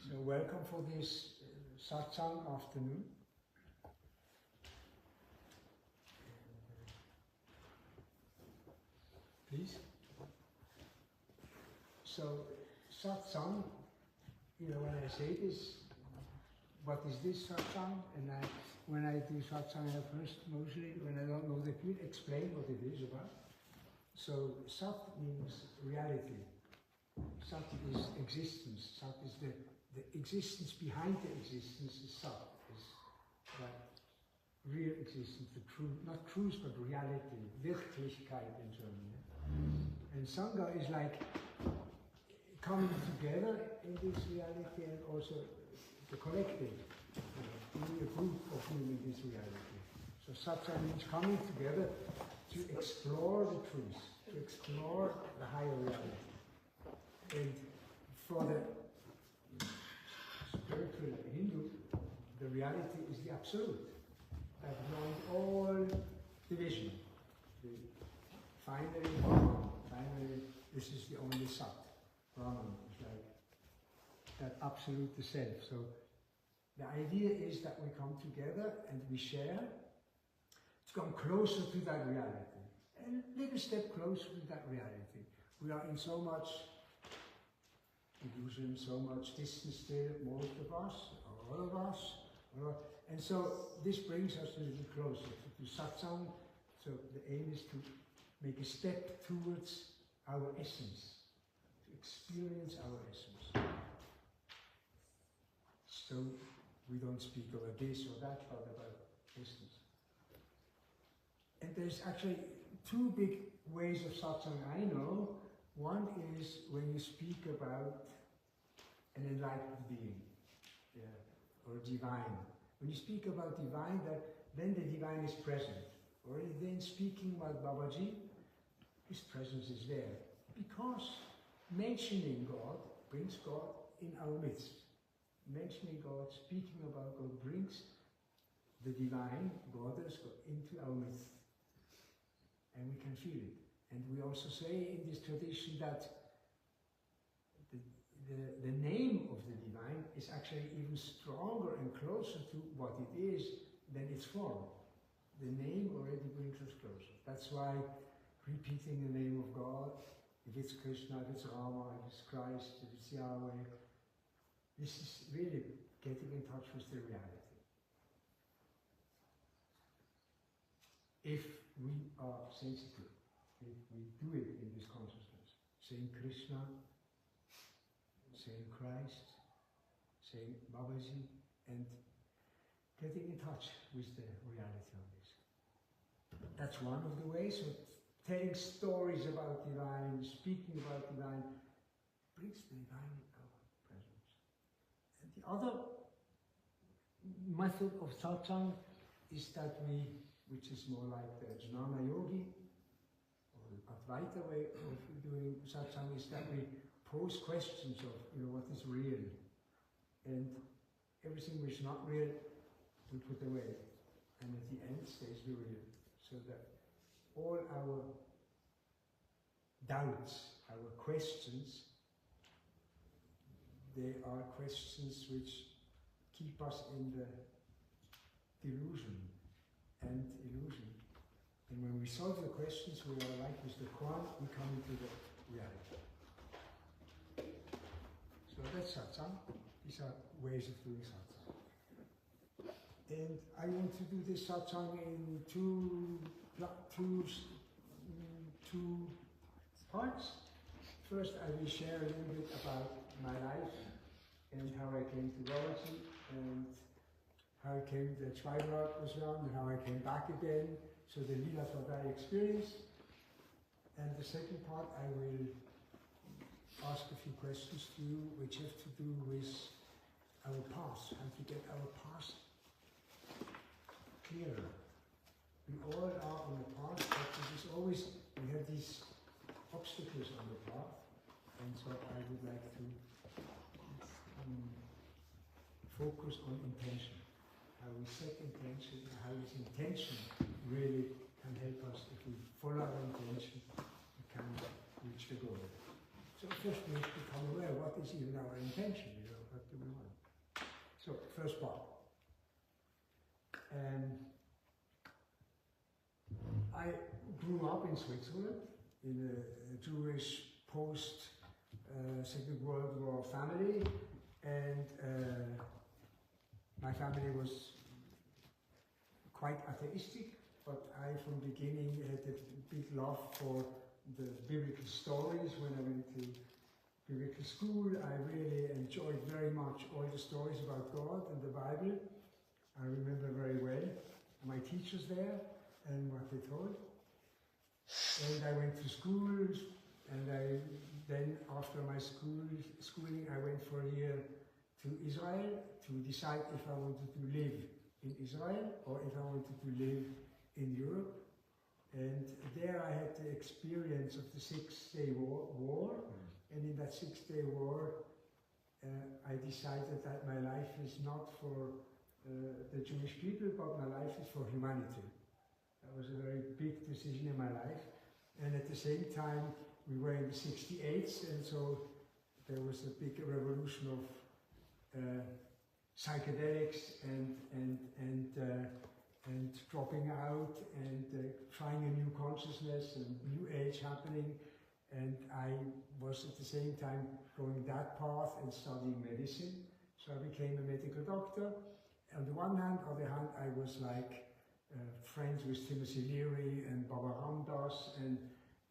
So welcome for this Satsang afternoon. Please. So Satsang, when I say this, what is this Satsang? And when I do Satsang, I first, mostly, when I don't know the field, explain what it is about. So Sat means reality. Sat is existence. Sat is the existence behind the existence is Sat, is that real existence, the truth, not truth but reality, Wirklichkeit in German. And Sangha is like coming together in this reality and also the collective, being a group of being in this reality. So Satsang means coming together to explore the truth, to explore the higher reality. And for the spiritual Hindu, the reality is the absolute, that beyond all division. Finally, Brahman. Finally, this is the only Sat. Brahman is like that absolute, the self. So the idea is that we come together and we share to come closer to that reality. And a little step closer to that reality. We are in so much illusion, so much distance still, most of us, all of us. And so this brings us a little closer to Satsang. So the aim is to make a step towards our essence, to experience our essence. So we don't speak about this or that, but about essence. And there's actually two big ways of Satsang I know. One is when you speak about an enlightened being, or divine. When you speak about divine, then the divine is present. Or then speaking about Babaji, his presence is there. Because mentioning God brings God in our midst. Mentioning God, speaking about God brings the divine, Goddess, into our midst. And we can feel it. And we also say in this tradition that the name of the divine is actually even stronger and closer to what it is than its form. The name already brings us closer. That's why repeating the name of God, if it's Krishna, if it's Rama, if it's Christ, if it's Yahweh, this is really getting in touch with the reality. If we are sensitive, if we do it in this consciousness, saying Krishna, saying Christ, saying Babaji, and getting in touch with the reality of this. That's one of the ways. So telling stories about divine, speaking about divine, brings the divine in our presence. And the other method of Satsang is that which is more like the Jnana Yogi, or the Advaita way of doing Satsang, is that we pose questions of what is real, and everything which is not real we put away, and at the end stays the real, so that all our doubts, our questions, they are questions which keep us in the delusion and illusion. And when we solve the questions, we are like with the Quran, we come into the reality. So that's Satsang. These are ways of doing Satsang. And I want to do this Satsang in two parts. First, I will share a little bit about my life and how I came to Babaji, and how I came to Schweibenalp was around, and how I came back again. So the Lila Fadai experience. And the second part, I will ask a few questions to you which have to do with our past, how to get our past clearer. We all are on the path, but it is always, we have these obstacles on the path, and so I would like to focus on intention. How we set intention, how this intention really can help us. If we follow our intention, we can reach the goal. So first we have to become aware, what is even our intention, what do we want? So, first part. I grew up in Switzerland in a Jewish post-Second World War family, and my family was quite atheistic, but I from the beginning had a big love for the biblical stories. When I went to biblical school, I really enjoyed very much all the stories about God and the Bible. I remember very well my teachers there and what they taught. And I went to school, and then after my schooling, I went for a year to Israel to decide if I wanted to live in Israel or if I wanted to live in Europe. And there I had the experience of the Six-Day War. And in that Six-Day War, I decided that my life is not for the Jewish people, but my life is for humanity. That was a very big decision in my life. And at the same time, we were in the 68s, and so there was a big revolution of psychedelics and dropping out and trying a new consciousness and new age happening. And I was at the same time going that path and studying medicine. So I became a medical doctor. On the one hand, on the other hand, I was like friends with Timothy Leary and Baba Ramdas and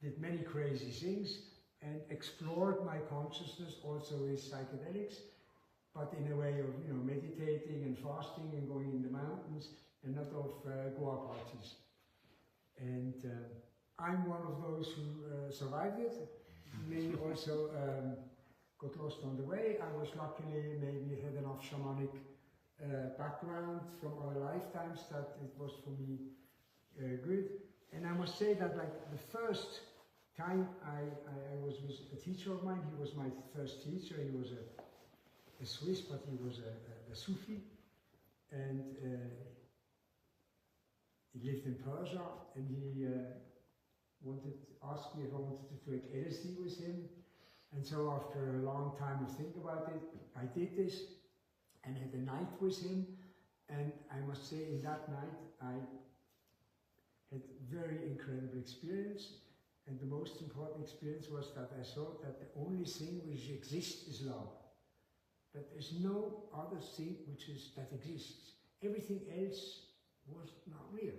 did many crazy things and explored my consciousness also with psychedelics, but in a way of meditating and fasting and going in the mountains and not of Goa parties. And I'm one of those who survived it. Many also got lost on the way. I was luckily maybe had enough shamanic background from other lifetimes that it was for me good. And I must say that like the first time I was with a teacher of mine, he was my first teacher. He was a Swiss, but he was a Sufi. And he lived in Persia, and he asked me if I wanted to take LSD with him. And so after a long time of thinking about it, I did this and had a night with him. And I must say, in that night, I had very incredible experience. And the most important experience was that I saw that the only thing which exists is love. That there's no other thing that exists. Everything else was not real.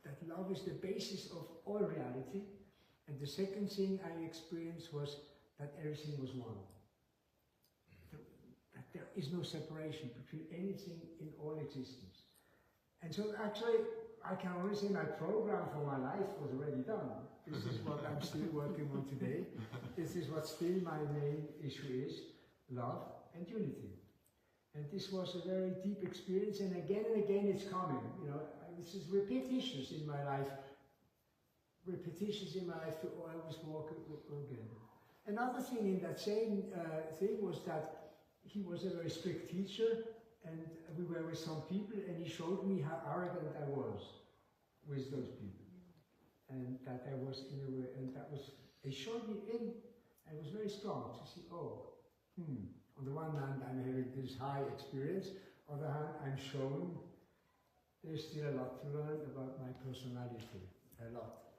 That love is the basis of all reality. And the second thing I experienced was that everything was one. That there is no separation between anything in all existence. And so actually, I can only say my program for my life was already done. This is what I'm still working on today. This is what still my main issue is, love and unity. And this was a very deep experience, and again it's coming. This is repetitious in my life. Repetitious in my life to always walk again. Another thing in that same thing was that he was a very strict teacher, and we were with some people, and he showed me how arrogant I was with those people. And that I was in a way, and that was, it showed me in, I was very strong to see, on the one hand I'm having this high experience, on the other hand I'm showing there's still a lot to learn about my personality, a lot.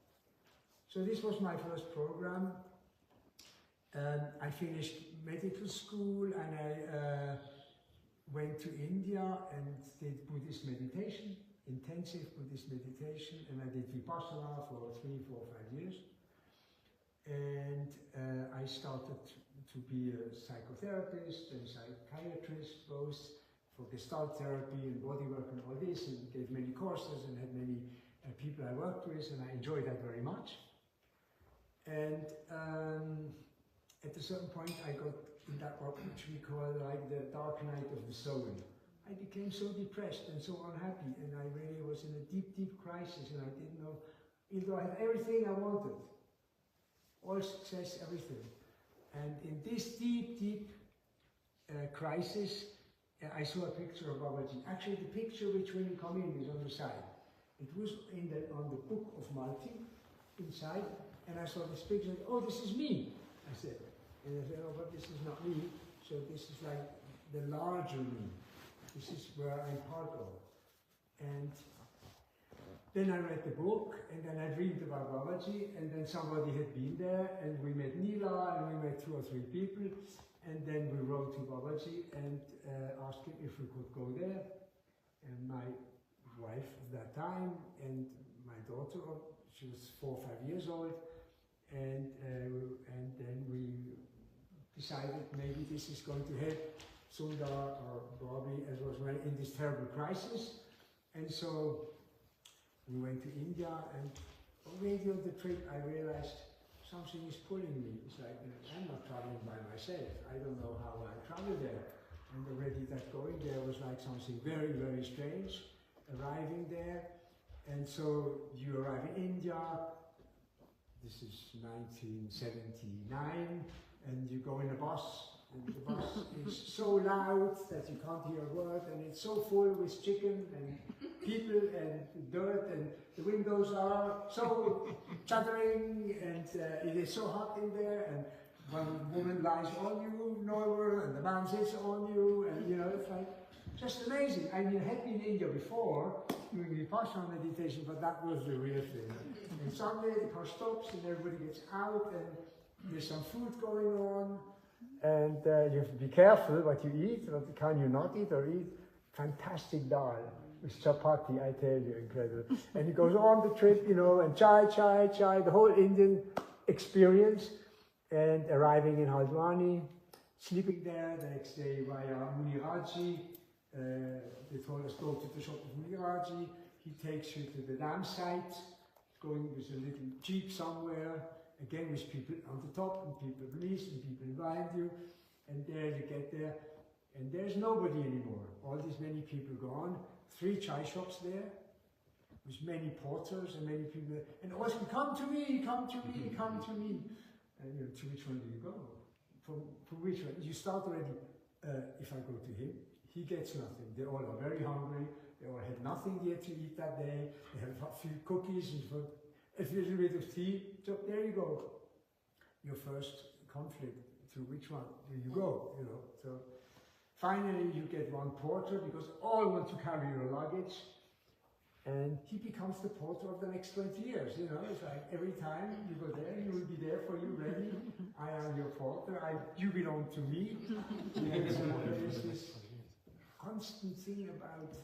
So this was my first program. I finished medical school, and I went to India and did Buddhist meditation, intensive Buddhist meditation, and I did Vipassana for 3, 4, 5 years. And I started to be a psychotherapist and psychiatrist, both for Gestalt therapy and bodywork and all this, and gave many courses and had many people I worked with, and I enjoyed that very much. And at a certain point I got in that what which we call like the dark night of the soul. I became so depressed and so unhappy, and I really was in a deep, deep crisis, and I didn't know, even though I had everything I wanted, all success, everything. And in this deep, deep crisis, I saw a picture of Babaji. Actually, the picture which when you come in is on the side. It was on the book of Malti, inside, and I saw this picture, oh, this is me, I said. And I said, oh, but this is not me. So this is like the larger me. This is where I'm part of. And then I read the book, and then I dreamed about Babaji, and then somebody had been there, and we met Neela, and we met 2 or 3 people, and then we wrote to Babaji and asked him if we could go there. And my wife at that time, and my daughter, she was 4 or 5 years old, and then we decided maybe this is going to help Sundar or Bobby as was in this terrible crisis. And so we went to India, and already on the trip I realized something is pulling me. It's like, I'm not traveling by myself. I don't know how I travel there. And already that going there was like something very, very strange, arriving there. And so you arrive in India, this is 1979, and you go in a bus, and the bus is so loud that you can't hear a word, and it's so full with chicken and people and dirt, and the windows are so chattering, and it is so hot in there, and one woman lies on you, Norway, and the man sits on you, and you know, it's like just amazing. I mean, I had been in India before doing Vipassana meditation, but that was the real thing. And suddenly the car stops, and everybody gets out, and there's some food going on, and you have to be careful what you eat. What can you not eat or eat? Fantastic dal with chapati, I tell you, incredible. And he goes on the trip, you know, and chai, the whole Indian experience. And arriving in Haldwani, sleeping there the next day via Muniraji. They told us go to the shop of Muniraji. He takes you to the dam site, going with a little jeep somewhere, again with people on the top and people beneath and people behind you. And there you get there, and there's nobody anymore. All these many people gone. 3 chai shops there, with many porters and many people, and always come to me, come to me, come to me. And you know, to which one do you go? From which one? You start already, if I go to him, he gets nothing. They all are very hungry. They all had nothing yet to eat that day. They have a few cookies and a little bit of tea. So there you go. Your first conflict. To which one do you go? You know. So finally you get one porter because all want to carry your luggage. And he becomes the porter of the next 20 years, you know, it's like every time you go there, he will be there for you, ready. I am your porter, you belong to me. And so there's this constant thing about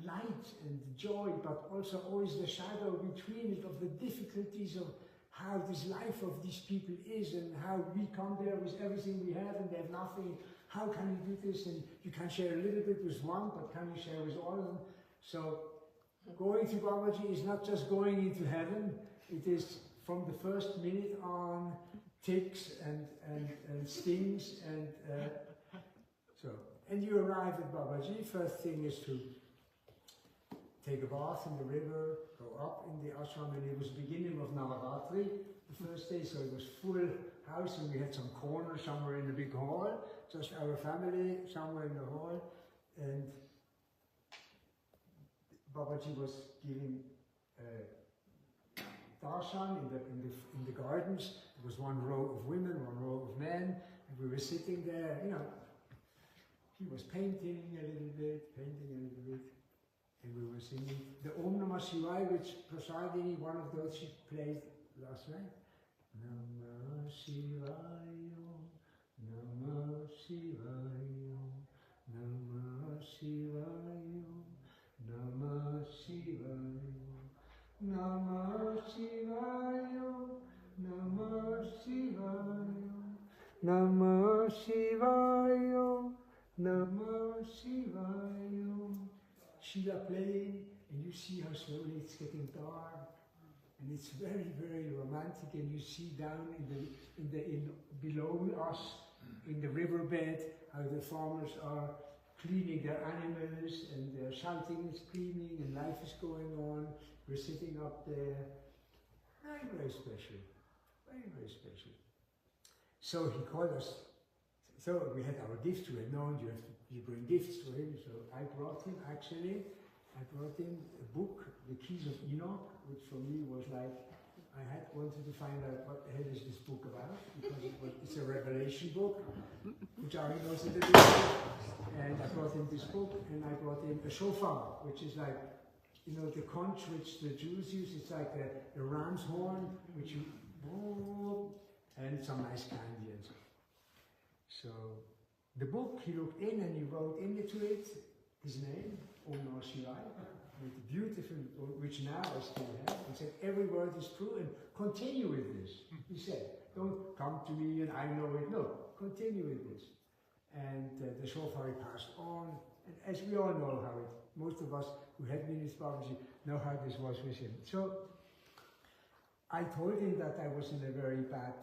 light and joy, but also always the shadow between it of the difficulties of how this life of these people is and how we come there with everything we have and they have nothing. How can you do this? And you can share a little bit with one, but can you share with all of them? So going to Babaji is not just going into heaven, it is from the first minute on ticks and stings and so. And you arrive at Babaji, first thing is to take a bath in the river, go up in the ashram, and it was the beginning of Navaratri, the first day, so it was full house and we had some corner somewhere in the big hall, just our family somewhere in the hall, and Babaji was giving darshan in the gardens. There was one row of women, one row of men, and we were sitting there, you know. He was painting a little bit, and we were singing the Om Namah Shivaya, which Prasadini, one of those she played last night. Namah Shivaya, Namah Shivaya, Namah Shivaya. Namah Shivaya, Namah Shivaya, Namah Shivaya, Namah Shivaya, Namah Shivaya. Sheila playing, and you see how slowly it's getting dark, and it's very, very romantic. And you see down below us in the riverbed how the farmers are cleaning their animals, and they're shouting and screaming, and life is going on. We're sitting up there. Very, very special. Very, very special. So he called us. So we had our gifts. We had known you bring gifts to him. So I brought him a book, The Keys of Enoch, which for me was like, I had wanted to find out what the hell is this book about, because it's a revelation book, which Ari knows a little bit. And I brought in this book, and I brought in a shofar, which is like, you know, the conch which the Jews use. It's like a ram's horn, which you, and some nice candy and so. So the book, he looked in and he wrote into it his name, Om Shivai, with beautiful, which now I still have, and said every word is true and continue with this. He said, don't come to me and I know it. No, continue with this. And the shofar passed on, and as we all know how it, most of us who had been in Babaji know how this was with him. So I told him that I was in a very bad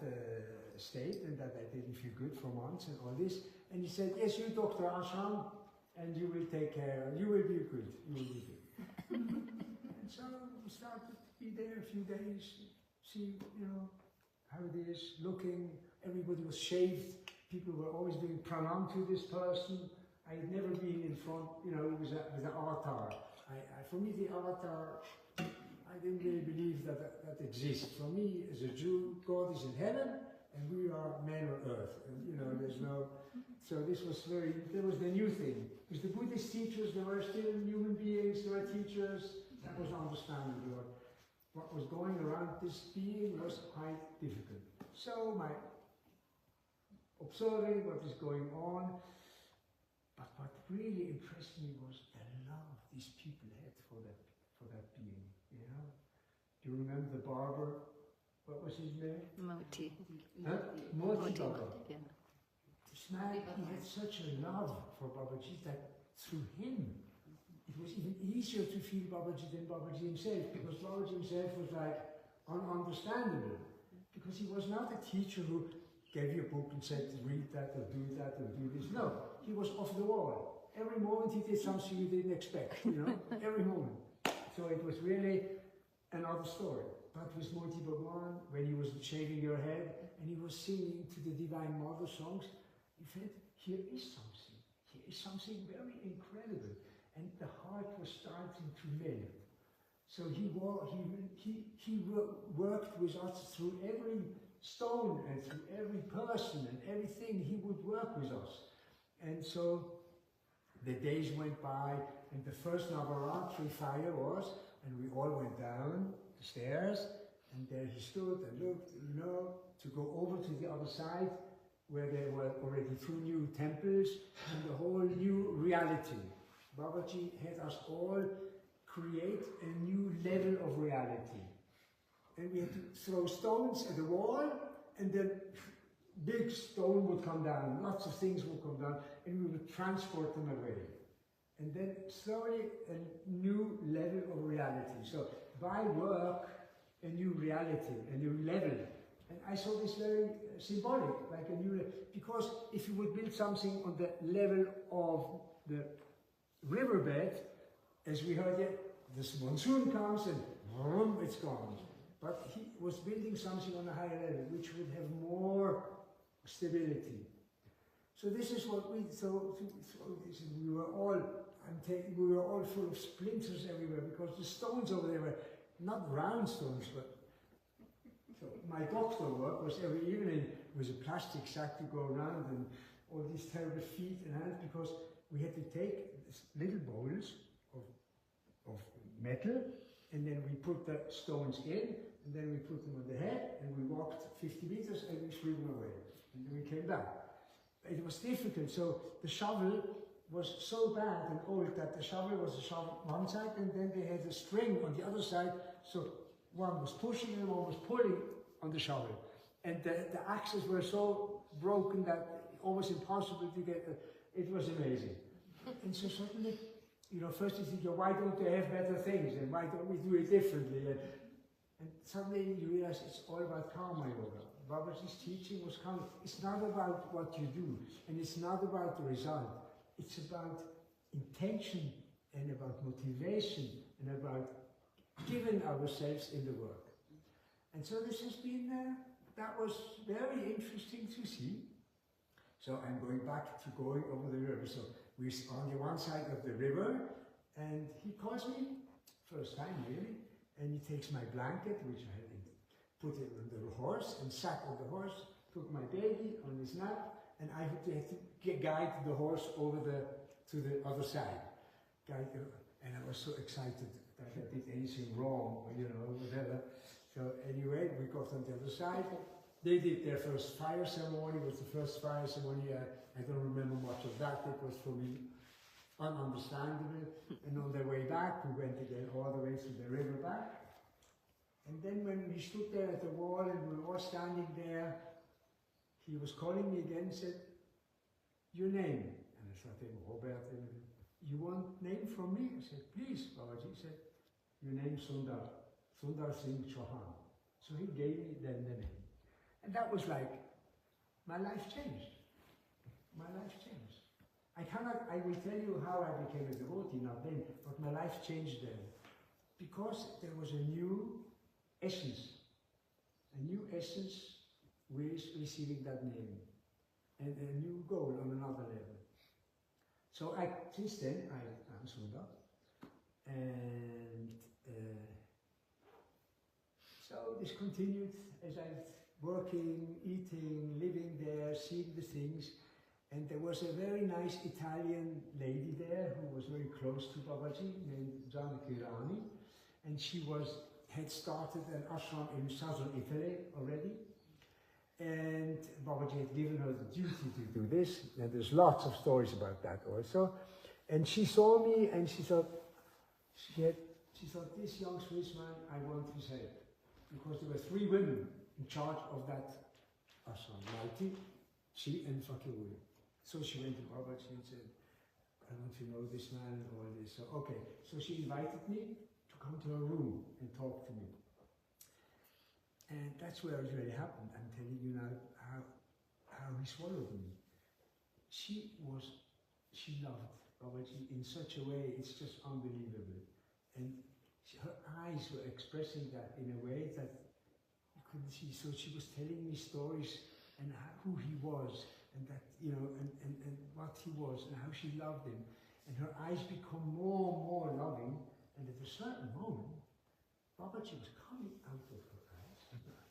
state and that I didn't feel good for months and all this. And he said, yes, you Dr. Ashram, and you will take care, you will be good, you will be good. And so we started to be there a few days, see, you know, how it is, looking, everybody was shaved, people were always doing pranam to this person. I had never been in front, you know, with an avatar. For me, the avatar, I didn't really believe that exists. For me, as a Jew, God is in heaven, and we are man on earth. And, you know, there's no... So this was that was the new thing. Because the Buddhist teachers, they were still human beings, they were teachers. That was understandable. What was going around this being was quite difficult. So my observing what is going on, but what really impressed me was the love these people had for that being, you know. Do you remember the barber? What was his name? Moti. Huh? Moti Baba. Yeah. This man, he had such a love for Babaji that through him, it was even easier to feel Babaji than Babaji himself, because Babaji himself was like ununderstandable, because he was not a teacher who gave you a book and said, read that or do this. No, he was off the wall. Every moment he did something you didn't expect, you know, every moment. So it was really another story. But with Moti Bhagwan, when he was shaving your head and he was singing to the Divine Mother songs, you felt, here is something very incredible. And the heart was starting to melt. So he worked with us through every stone and through every person and everything. He would work with us. And so the days went by, and the first Navaratri fire was, and we all went down the stairs, and there he stood and looked, you know, to go over to the other side, where there were already 2 new temples and the whole new reality. Babaji had us all create a new level of reality. And we had to throw stones at the wall, and then big stone would come down, lots of things would come down, and we would transport them away. And then slowly a new level of reality. So by work, a new reality, a new level. And I saw this very symbolic, like a new level. Because if you would build something on the level of the riverbed, as we heard it, this monsoon comes and boom, it's gone. But he was building something on a higher level, which would have more stability. So this is what we thought. We were all full of splinters everywhere, because the stones over there were not round stones, but so my doctor work was every evening with a plastic sack to go around and all these terrible feet and hands, because we had to take these little bowls of metal, and then we put the stones in, and then we put them on the head, and we walked 50 meters and we threw them away. And then we came back. It was difficult, so the shovel was so bad and old that the shovel was a shovel one side, and then they had a string on the other side, so one was pushing and one was pulling on the shovel. And the axes were so broken that it was impossible to get it was amazing. And so suddenly, you know, first you think, why don't they have better things, and why don't we do it differently? And suddenly you realize it's all about karma yoga. Babaji's teaching was karma. It's not about what you do, and it's not about the result. It's about intention and about motivation and about giving ourselves in the work. And so this has been, that was very interesting to see. So I'm going over the river. So we're on the one side of the river, and he calls me, first time really, and he takes my blanket, which I had put him on the horse and sat on the horse, took my baby on his lap, and I had to guide the horse over to the other side. And I was so excited that I did anything wrong, or, you know, whatever. So anyway, we got on the other side. They did their first fire ceremony. It was the first fire ceremony. I don't remember much of that. It was for me ununderstandable. And on their way back, we went again all the way to the river back. And then when we stood there at the wall and we were all standing there, he was calling me again and said, "Your name?" And I said, "Robert, you want name from me?" I said, "Please, Babaji." He said, "Your name's Sundar. Sundar Singh Chauhan." So he gave me then the name. And that was like, my life changed. My life changed. I will tell you how I became a devotee, not then, but my life changed then. Because there was a new essence with receiving that name, and a new goal on another level. So since then, I'm Sundar, and so this continued as I working, eating, living there, seeing the things. And there was a very nice Italian lady there who was very close to Babaji, named Janaki Rani. And she had started an ashram in southern Italy already. And Babaji had given her the duty to do this. And there's lots of stories about that also. And she saw me and she thought, this young Swiss man, I want his help. Because there were 3 women in charge of that ashram, Malti, she and Fakirui. So she went to Babaji and said, "I want to know this man and all this." So, okay. So she invited me to come to her room and talk to me. And that's where it really happened. I'm telling you now how he swallowed me. She loved Babaji in such a way, it's just unbelievable. And her eyes were expressing that in a way that you couldn't see. So she was telling me stories and who he was, and that, you know, and what he was, and how she loved him. And her eyes become more and more loving, and at a certain moment, Babaji was coming out of her eyes,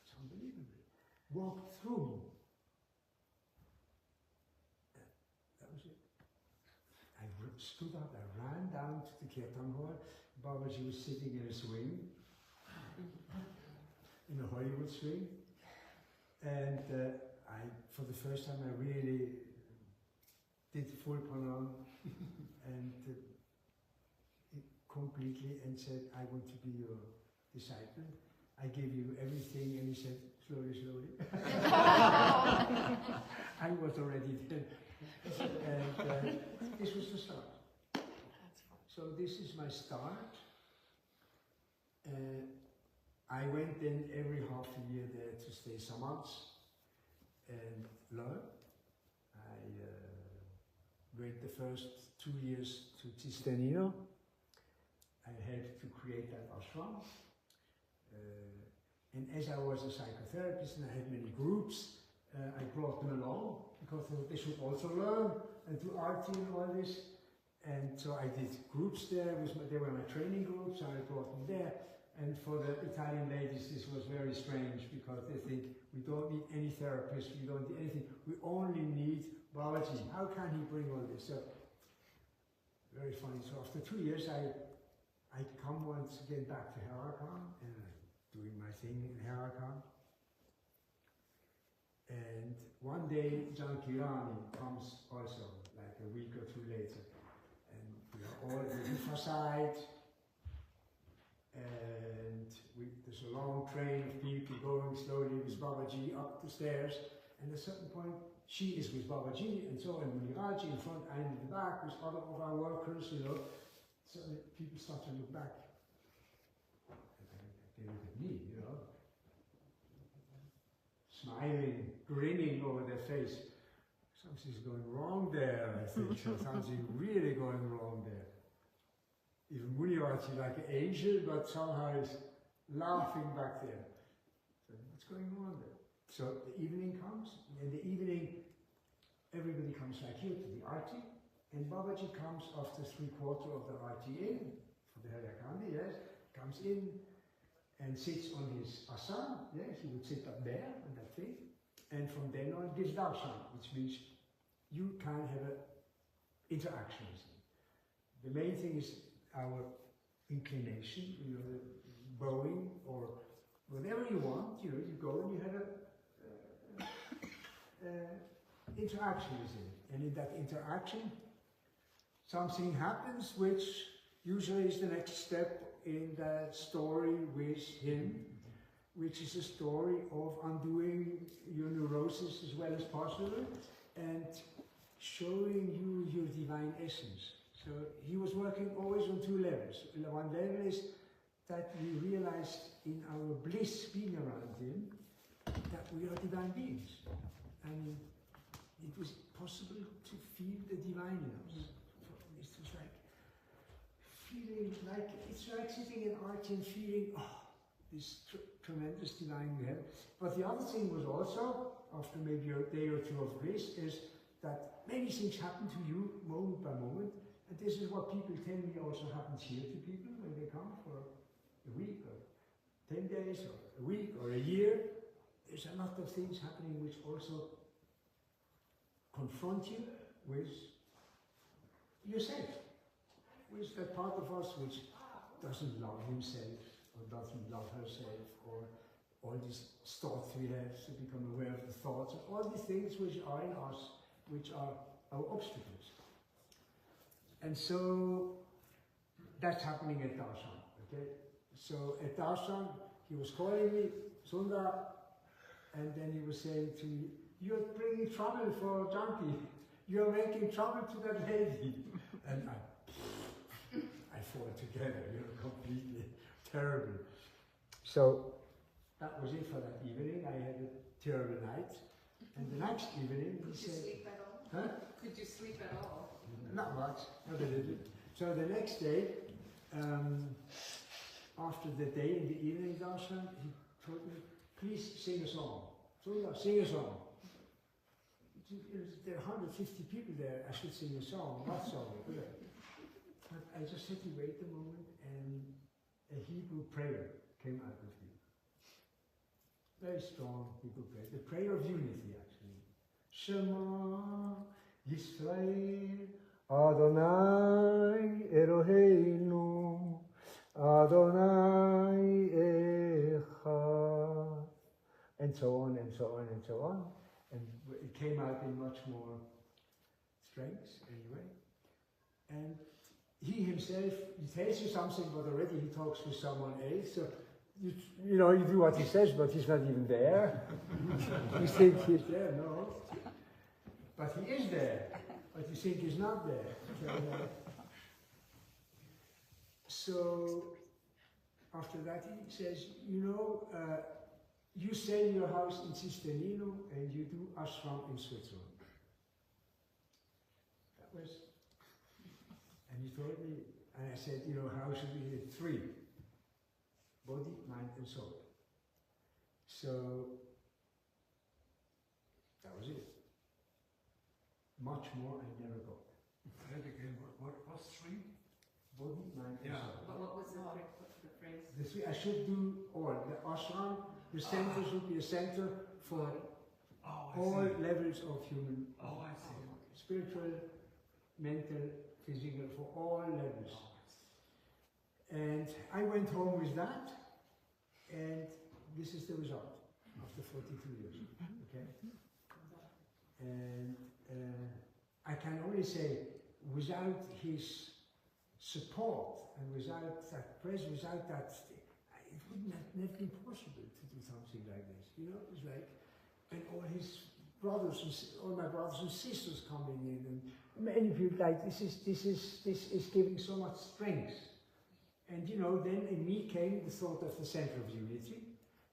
it's unbelievable, walked through me. That was it. I stood up, I ran down to the Kirtan hall. Babaji was sitting in a swing, in a Hollywood swing, and for the first time, I really did full pranam and completely, and said, "I want to be your disciple. I give you everything." And he said, "Slowly, slowly." I was already dead. And this was the start. So this is my start. I went then every half a year there to stay some months and learn. I went the first 2 years to Cistanino. I helped to create that ashram. And as I was a psychotherapist and I had many groups, I brought them along because they should also learn and do arti and all this. And so I did groups there. They were my training groups, so I brought them there. And for the Italian ladies, this was very strange because they think, we don't need any therapist, we don't need anything, we only need Babaji. How can he bring all this? So, very funny. So after 2 years, I come once again back to Herakan and doing my thing in Herakan. And one day, Janaki Rani comes also, like a week or 2 later. And we are all at the Rifa side. And there's a long train of people going slowly with Babaji up the stairs, and at a certain point she is with Babaji, and so and Muniraji in front, I'm in the back with other of our workers, you know. So people start to look back, and they look at me, you know, smiling, grinning over their face. Something's going wrong there, I think. Something really going wrong there. Even Muniraji, like an angel, but somehow is laughing back there. So what's going on there? So the evening comes, and in the evening, everybody comes like here to the arti, and Babaji comes after 3/4 of the arti in, for the Haryakandi, yes, comes in, and sits on his asana. Yeah, he would sit up there on that thing, and from then on gives darshan, which means you can have an interaction with him. The main thing is our inclination, you know, bowing or whatever you want. You know, you go and you have a interaction with him, and in that interaction, something happens which usually is the next step in the story with him, which is a story of undoing your neurosis as well as possible and showing you your divine essence. So he was working always on two levels. One level is that we realized in our bliss being around him that we are divine beings. And it was possible to feel the divine in us. It was like feeling like, it's like sitting in art and feeling, oh, this tremendous divine we have. But the other thing was also, after maybe a day or two of bliss, is that many things happen to you moment by moment. And this is what people tell me also happens here to people when they come for a week or 10 days or a week or a year. There's a lot of things happening which also confront you with yourself, with that part of us which doesn't love himself or doesn't love herself, or all these thoughts we have to become aware of the thoughts, all these things which are in us, which are our obstacles. And so that's happening at Darshan, okay? So at Darshan, he was calling me, Sundar, and then he was saying to me, "You're bringing trouble for Janki. You're making trouble to that lady." And I fall together, you know, completely terrible. So that was it for that evening. I had a terrible night. And the next evening, he said... Could you sleep at all? Huh? Could you sleep at all? Not much, not a little. So the next day, after the day in the evening darshan, he told me, "Please sing a song. Sundar, sing a song." There are 150 people there, I should sing a song, what song? But I just had to wait a moment, and a Hebrew prayer came out of me. Very strong Hebrew prayer. The prayer of unity, actually. Shema Yisrael Adonai Eloheinu Adonai Echad, and so on and so on and so on. And it came out in much more strength, anyway. And he himself, he tells you something, but already he talks with someone else. So, you know, you do what he says, but he's not even there. You think he's there, no. But he is there, but you think he's not there. So after that he says, you know, you sell your house in Cisterino and you do ashram in Switzerland. That was, and he told me, and I said, you know, how should we do it? 3. Body, mind and soul. So, that was it. Much more I never got. What was 3? Body, mind and soul. But what was the phrase? The 3, I should do all. The ashram, the center should be a center for all levels of human. Oh, I see. Spiritual, mental, physical, for all levels. And I went home with that, and this is the result after 42 years. Okay? And I can only say, without his support and without that praise, without that, it wouldn't have been possible to do something like this. You know, it's like, and all his brothers, all my brothers and sisters coming in, and many people like this is giving so much strength. And you know, then in me came the thought of the center of unity,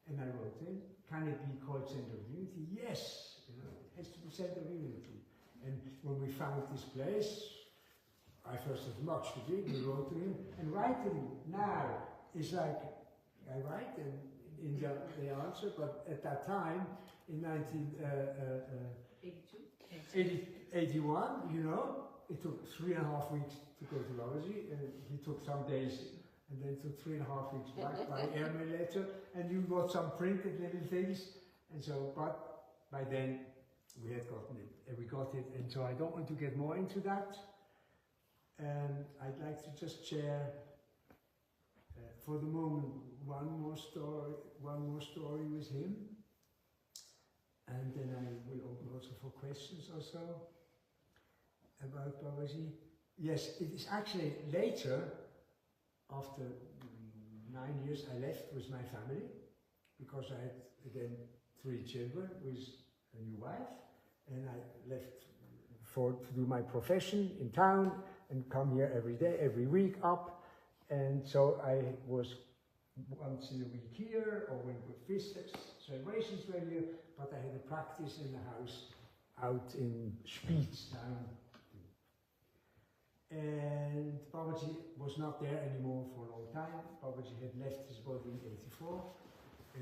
and I wrote in, can it be called center of unity? Yes, you know, it has to be center of unity. And when we found this place, I first had much to do. We wrote to him, and writing now is like, I write and in the answer, but at that time, in 1981, you know, it took 3.5 weeks to go to Lavaji, and he took some days and then took 3.5 weeks back by airmail letter, and you got some printed little things, and so, but by then we had gotten it, and we got it, and so I don't want to get more into that. I'd like to just share, for the moment, one more story with him, and then I will open also for questions or so about Babaji. Yes, it is actually later, after 9 years, I left with my family, because I had, again, 3 children with a new wife, and I left to do my profession in town, and come here every day, every week up, and so I was once in a week here, or when the celebrations were here, but I had a practice in the house out in Spitz down. And Babaji was not there anymore for a long time. Babaji had left his body in '84,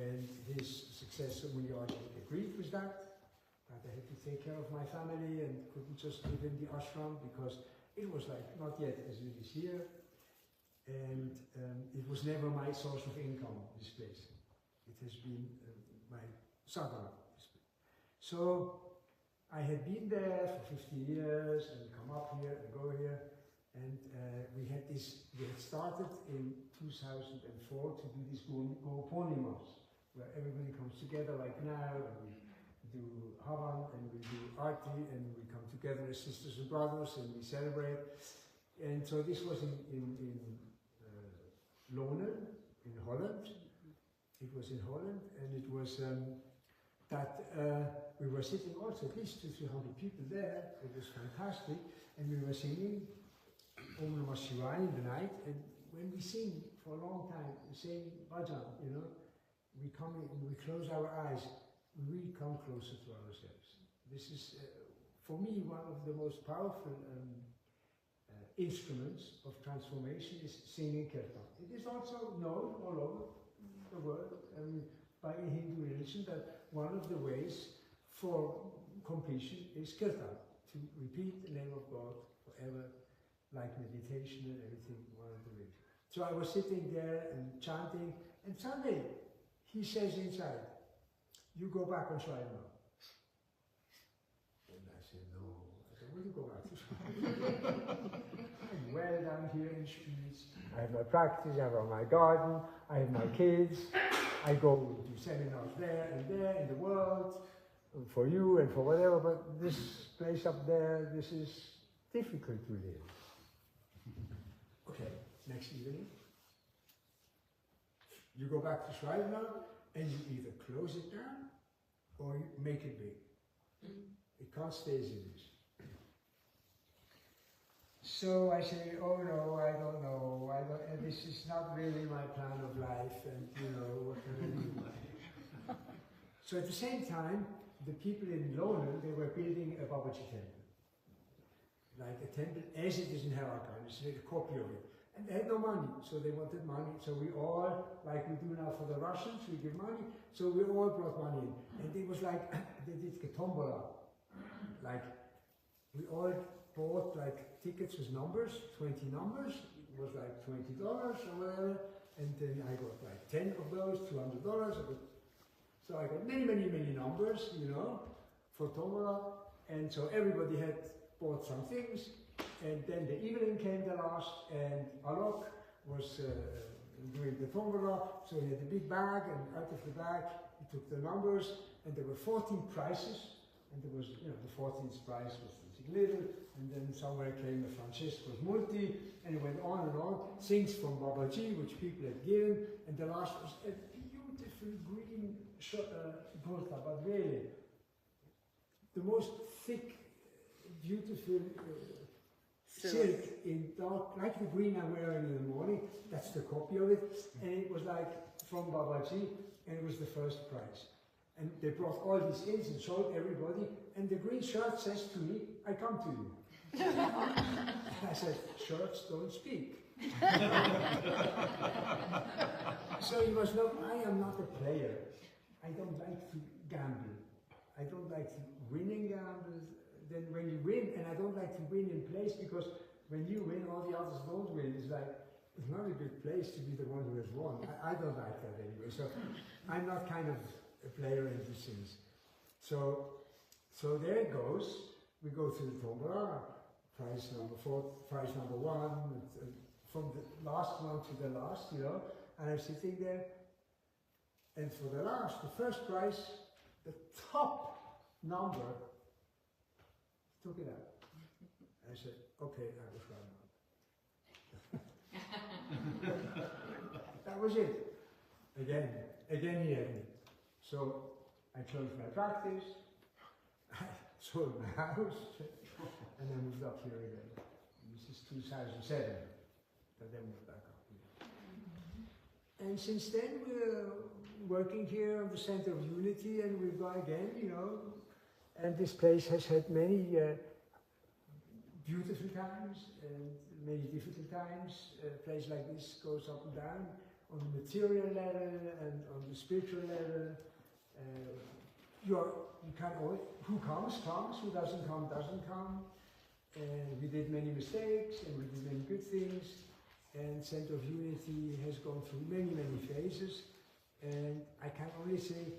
and his successor, we already agreed with that I had to take care of my family and couldn't just live in the ashram, because it was like not yet as it is here, and it was never my source of income, this place. It has been my sadhana. So I had been there for 50 years and come up here and go here, and we had started in 2004 to do these Purnimas, where everybody comes together like now, and we do Havan, and we do Arti, and we come together as sisters and brothers, and we celebrate. And so this was in Lonen, in Holland. It was in Holland, and it was we were sitting also at least 200-300 people there. It was fantastic, and we were singing Om Namah Shivaya in the night. And when we sing for a long time, the same bhajan, you know, we come in, we close our eyes, we really come closer to ourselves. This is, for me, one of the most powerful instruments of transformation is singing kirtan. It is also known all over the world by Hindu religion that one of the ways for completion is kirtan, to repeat the name of God forever, like meditation and everything, one of the ways. So I was sitting there and chanting, and suddenly he says inside, "You go back on Schweibenalp." And I said, "No, I said, will you go back to Schweibenalp? I'm well down here in Schweiz. I have my practice, I have my garden, I have my kids. I go to seminars there and there in the world, for you and for whatever, but this place up there, this is difficult to live." Okay, next evening, you go back to Schweibenalp, and you either close it down or you make it big. It can't stay as it is. So I say, "Oh no, I don't know. And this is not really my plan of life, and you know, what can I do?" So at the same time, the people in Lonen, they were building a Babaji temple. Like a temple as it is in Herakan, it's like a copy of it. And they had no money, so they wanted money. So we all, like we do now for the Russians, we give money. So we all brought money in. And it was like, they did a tombola. Like, we all bought like tickets with numbers, 20 numbers. It was like $20 or whatever. And then I got like 10 of those, $200. So I got many, many, many numbers, you know, for tombola. And so everybody had bought some things. And then the evening came the last, and Alok was doing the tombola, so he had a big bag, and out of the bag he took the numbers, and there were 14 prizes, and there was, you know, the 14th prize was something little, and then somewhere came a Francesco's multi, and it went on and on, things from Babaji, which people had given, and the last was a beautiful green kurta, but really, the most thick, beautiful silk in dark, like the green I'm wearing in the morning. That's the copy of it, and it was like from Babaji, and it was the first prize. And they brought all these in and showed everybody, and the green shirt says to me, "I come to you." I said, "Shirts don't speak." So you must know, I am not a player. I don't like to gamble. I don't like to win in gambles. Then when you win, and I don't like to win in place, because when you win, all the others don't win. It's like, it's not a good place to be the one who has won. I don't like that anyway. So I'm not kind of a player in these things. So there it goes. We go through the tombola, prize number 4, prize number 1, from the last one to the last, you know, and I'm sitting there, and for the first prize, the top number took it out. I said, okay, I was right now. That was it. Again he had me. So I closed my practice, I sold my house, and I moved up here again. This is 2007, but then moved back up here. And since then we're working here on the Center of Unity, and we've gone again, you know, and this place has had many beautiful times and many difficult times. A place like this goes up and down on the material level and on the spiritual level. You can't always, who comes, who doesn't come, doesn't come. And we did many mistakes and we did many good things. And Center of Unity has gone through many, many phases. And I can only say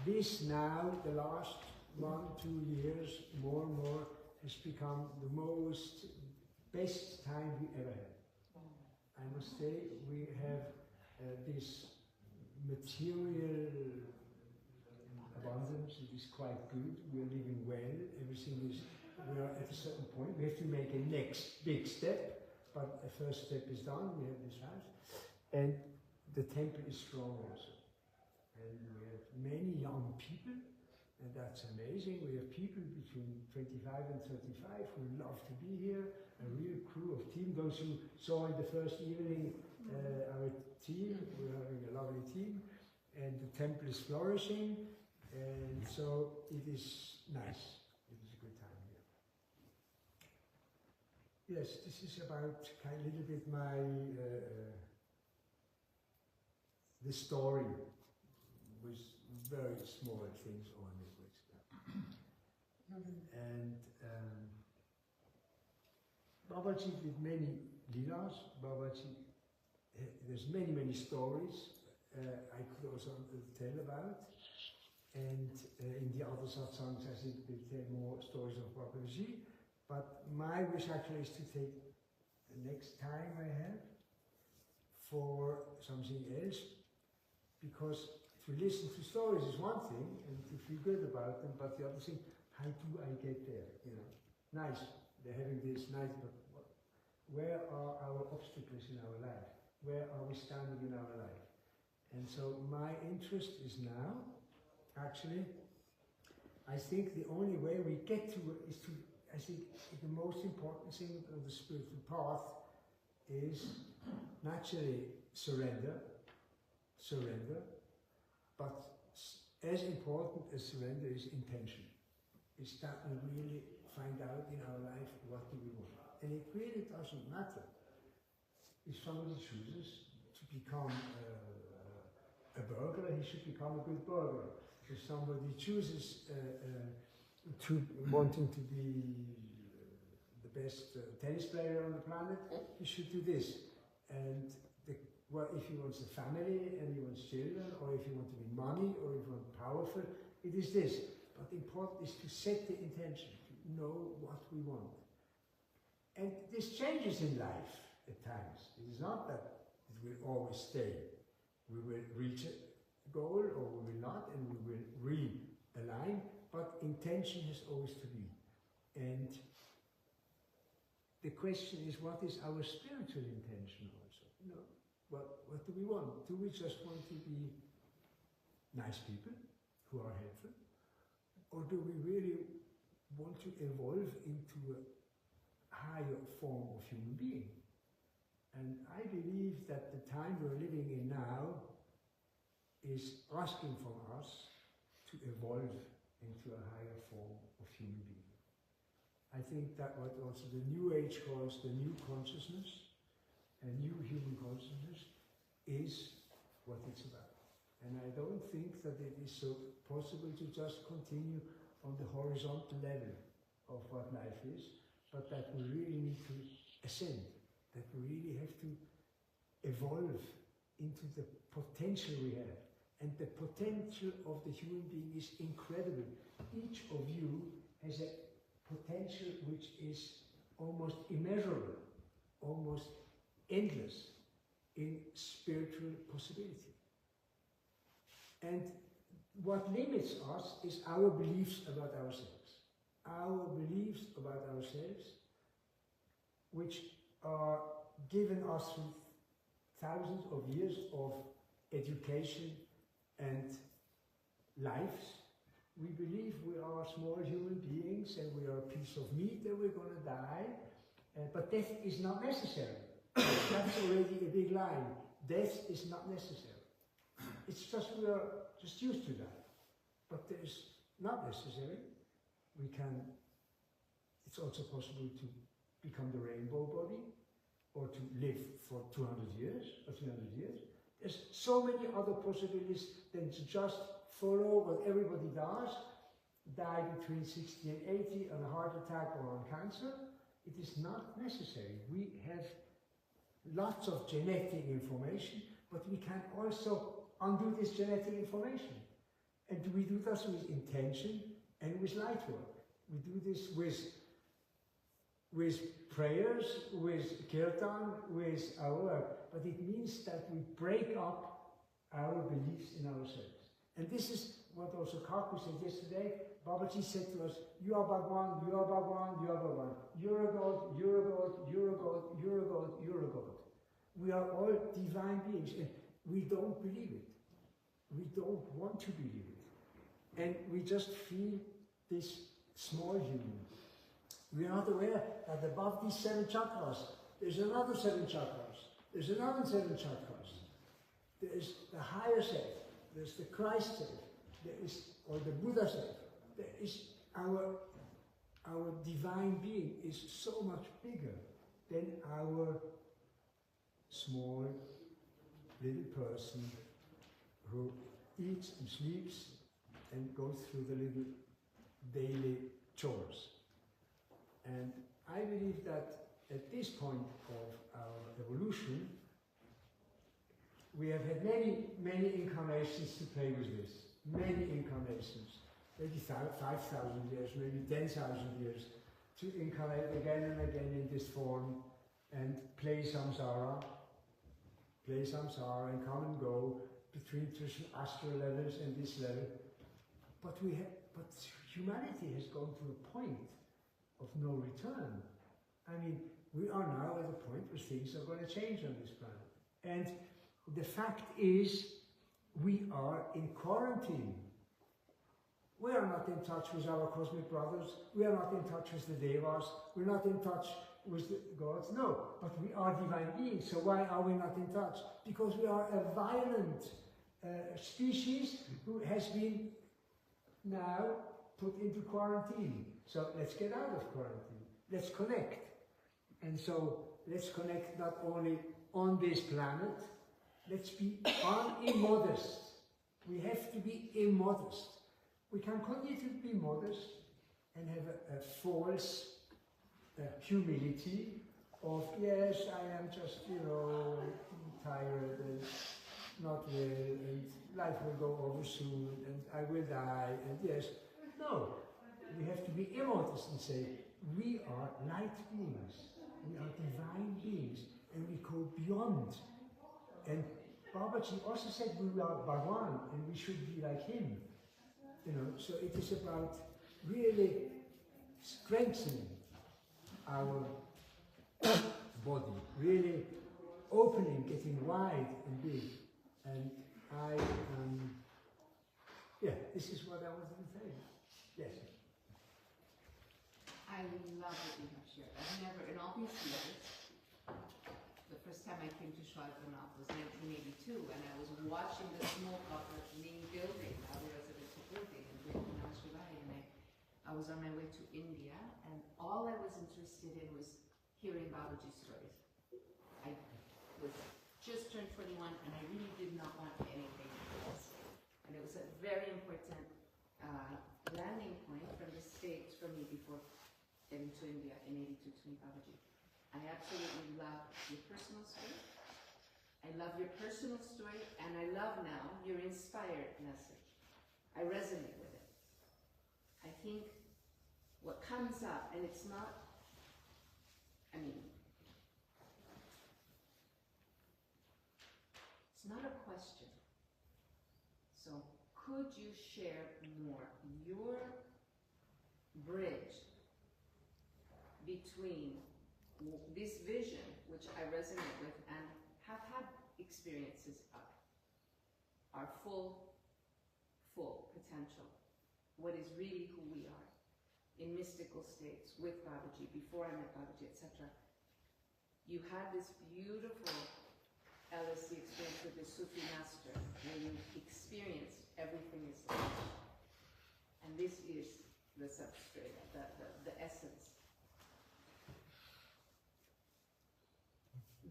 this now, the last 1-2 years, more and more, has become the most best time we ever had. I must say, we have this material abundance. It is quite good. We are living well. Everything is, we are at a certain point. We have to make a next big step, but a first step is done. We have this house. And the temple is strong also. And we have many young people, and that's amazing. We have people between 25 and 35 who love to be here, a real crew of team. Those who saw in the first evening our team, we're having a lovely team, and the temple is flourishing, and so it is nice. It is a good time here. Yes, this is about kind of a little bit my the story with very small things on it. And Babaji did many leelas. Babaji, there's many stories I could also tell about. And in the other satsangs, I think we'll tell more stories of Babaji. But my wish actually is to take the next time I have for something else, because to listen to stories is one thing, and to feel good about them, but the other thing, how do I get there? You know, nice, they're having this, nice, but where are our obstacles in our life? Where are we standing in our life? And so my interest is now, actually, I think the only way we get to it is to, I think the most important thing on the spiritual path is naturally surrender, but as important as surrender is intention. Is that we really find out in our life what do we want. And it really doesn't matter if somebody chooses to become a burglar, he should become a good burglar. If somebody chooses to wanting to be the best tennis player on the planet, he should do this. And well, if he wants a family and he wants children, or if he wants to be money, or if he wants powerful, it is this. But important is to set the intention, to know what we want. And this changes in life at times. It is not that it will always stay. We will reach a goal, or we will not, and we will realign, but intention has always to be. And the question is, what is our spiritual intention also? You know, what do we want? Do we just want to be nice people who are helpful? Or do we really want to evolve into a higher form of human being? And I believe that the time we're living in now is asking from us to evolve into a higher form of human being. I think that what also the New Age calls the new consciousness, a new human consciousness, is what it's about. And I don't think that it is so possible to just continue on the horizontal level of what life is, but that we really need to ascend, that we really have to evolve into the potential we have. And the potential of the human being is incredible. Each of you has a potential which is almost immeasurable, almost endless in spiritual possibility. And what limits us is our beliefs about ourselves. Our beliefs about ourselves, which are given us through thousands of years of education and lives. We believe we are small human beings and we are a piece of meat and we're going to die. But death is not necessary. That's already a big lie. Death is not necessary. It's just we are just used to that. But it is not necessary. We can, it's also possible to become the rainbow body or to live for 200 years or 300 years. There's so many other possibilities than to just follow what everybody does, die between 60 and 80 on a heart attack or on cancer. It is not necessary. We have lots of genetic information, but we can also undo this genetic information. And we do this with intention and with light work. We do this with prayers, with kirtan, with our work. But it means that we break up our beliefs in ourselves. And this is what also Kaku said yesterday. Babaji said to us, you are Bhagwan, you are Bhagwan, you are Bhagwan. You're a God, you're a God, you're a God, you're a God, you're a God. We are all divine beings and we don't believe it. We don't want to believe it. And we just feel this small human. We are not aware that above these 7 chakras, there's another 7 chakras. There's another 7 chakras. There is the higher self. There's the Christ self. There is, or the Buddha self. There is our divine being is so much bigger than our small little person who eats and sleeps and goes through the little daily chores. And I believe that at this point of our evolution, we have had many, many incarnations to play with this. Many incarnations. Maybe 5,000 years, maybe 10,000 years, to incarnate again and again in this form and play samsara and come and go between astral levels and this level. But humanity has gone to a point of no return. I mean, we are now at a point where things are going to change on this planet. And the fact is, we are in quarantine. We are not in touch with our cosmic brothers. We are not in touch with the devas. We're not in touch with the gods. No, but we are divine beings. So why are we not in touch? Because we are a violent species who has been now put into quarantine. So let's get out of quarantine. Let's connect. And so let's connect not only on this planet, let's be immodest. We have to be immodest. We can continue to be modest and have a false humility of, yes, I am just, tired and not well, and life will go over soon, and I will die, and yes. No, we have to be immodest and say, we are light beings, we are divine beings, and we go beyond. And Babaji also said we are Bhagwan, and we should be like him. So it is about really strengthening our body, really opening, getting wide and big. And this is what I wanted to say. Yes. I love what you have shared. I've never, in all these years, the first time I came to Schweibenalp was 1982, and I was watching the smoke of the main building, our residential building, and I was on my way to India, and all I was interested in was hearing Babaji stories. I was just turned 21, and I really did not want anything else. And it was a very important landing point from the States for me before getting to India in 82 to meet Babaji. I absolutely love your personal story, I love your personal story, and I love now your inspired message. I resonate with it. I think what comes up, and it's not, I mean, it's not a question. So could you share more your bridge between this vision, which I resonate with and have had experiences of, our full potential, what is really who we are, in mystical states, with Babaji, before I met Babaji, etc. You had this beautiful LSD experience with the Sufi master, where you experienced everything is light. And this is the substrate, the essence.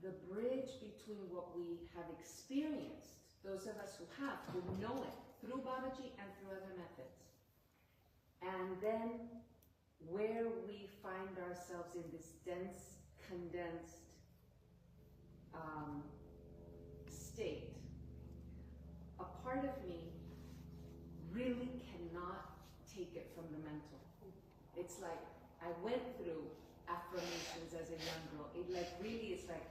The bridge between what we have experienced, those of us who know it, through Babaji and through other methods, and then where we find ourselves in this dense, condensed state, a part of me really cannot take it from the mental. It's like I went through affirmations as a young girl. It like really is like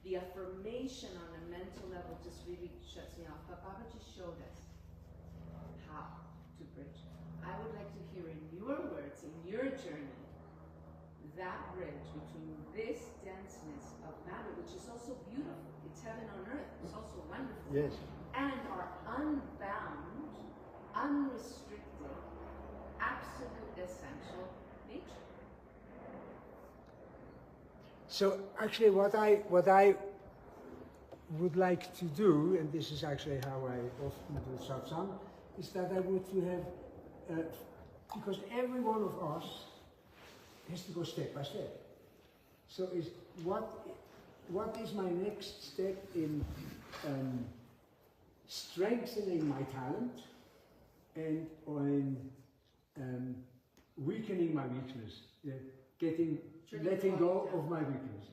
the affirmation on a mental level just really shuts me off. But Babaji showed us how to bridge. I would like to hear in your words, in your journey, that bridge between this denseness of matter, which is also beautiful. It's heaven on earth. It's also wonderful. Yes. And our unbound, unrestricted, absolute essential nature. So actually what I would like to do, and this is actually how I often do satsang, is that I would to have, because every one of us has to go step by step. So is what is my next step in strengthening my talent and in weakening my weakness, letting go of my weakness.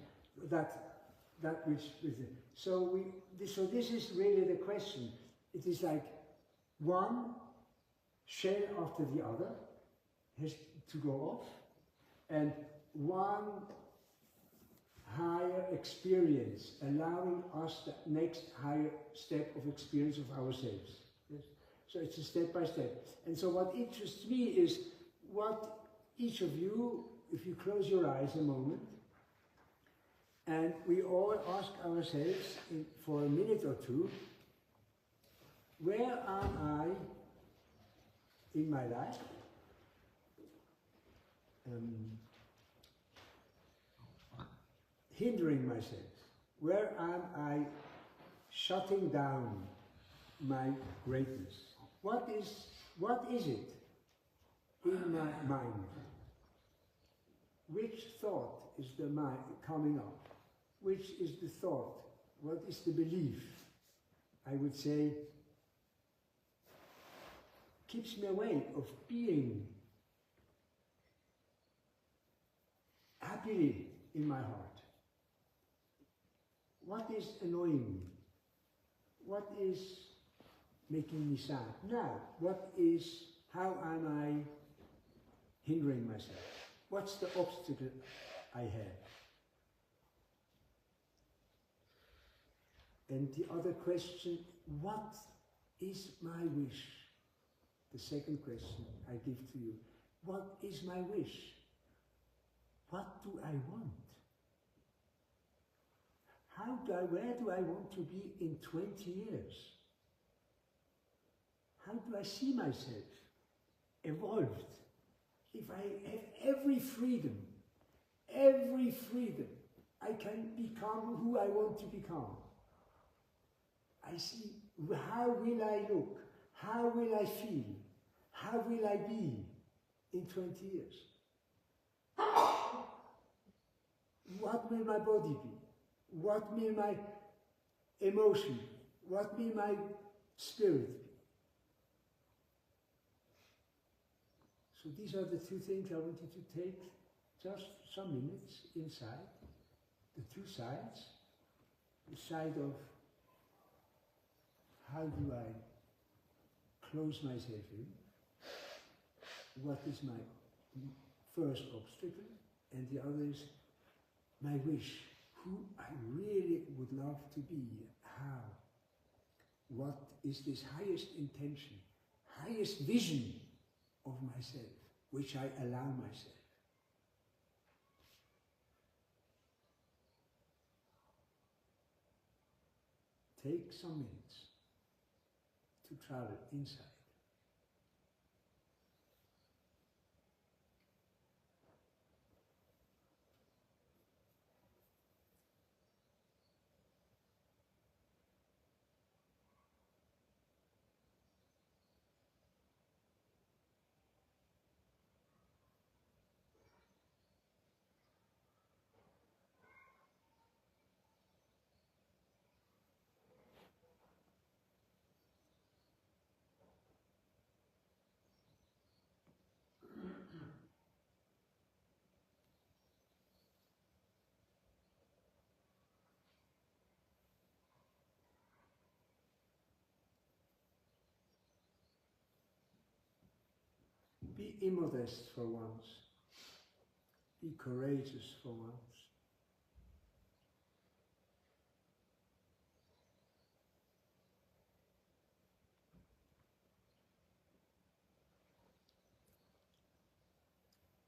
That which is it. So this is really the question. It is like one shell after the other has to go off, and one higher experience, allowing us the next higher step of experience of ourselves. Yes? So it's a step by step. And so what interests me is what each of you, if you close your eyes a moment, and we all ask ourselves for a minute or two, where am I in my life? Hindering myself. Where am I shutting down my greatness? What is it in my mind? Which thought is the mind coming up? Which is the thought? What is the belief? I would say keeps me away of being happily in my heart. What is annoying me? What is making me sad? Now, how am I hindering myself? What's the obstacle I have? And the other question, what is my wish? The second question I give to you. What is my wish? What do I want? Where do I want to be in 20 years? How do I see myself evolved? If I have every freedom, I can become who I want to become. I see how will I look, how will I feel, how will I be in 20 years? What will my body be? What will my emotion be? What will my spirit be? So these are the two things I want you to take just some minutes inside, the two sides, the side of how do I close myself in, what is my first obstacle, and the other is my wish, who I really would love to be, how, what is this highest intention, highest vision of myself, which I allow myself. Take some minutes to travel inside. Be immodest for once. Be courageous for once.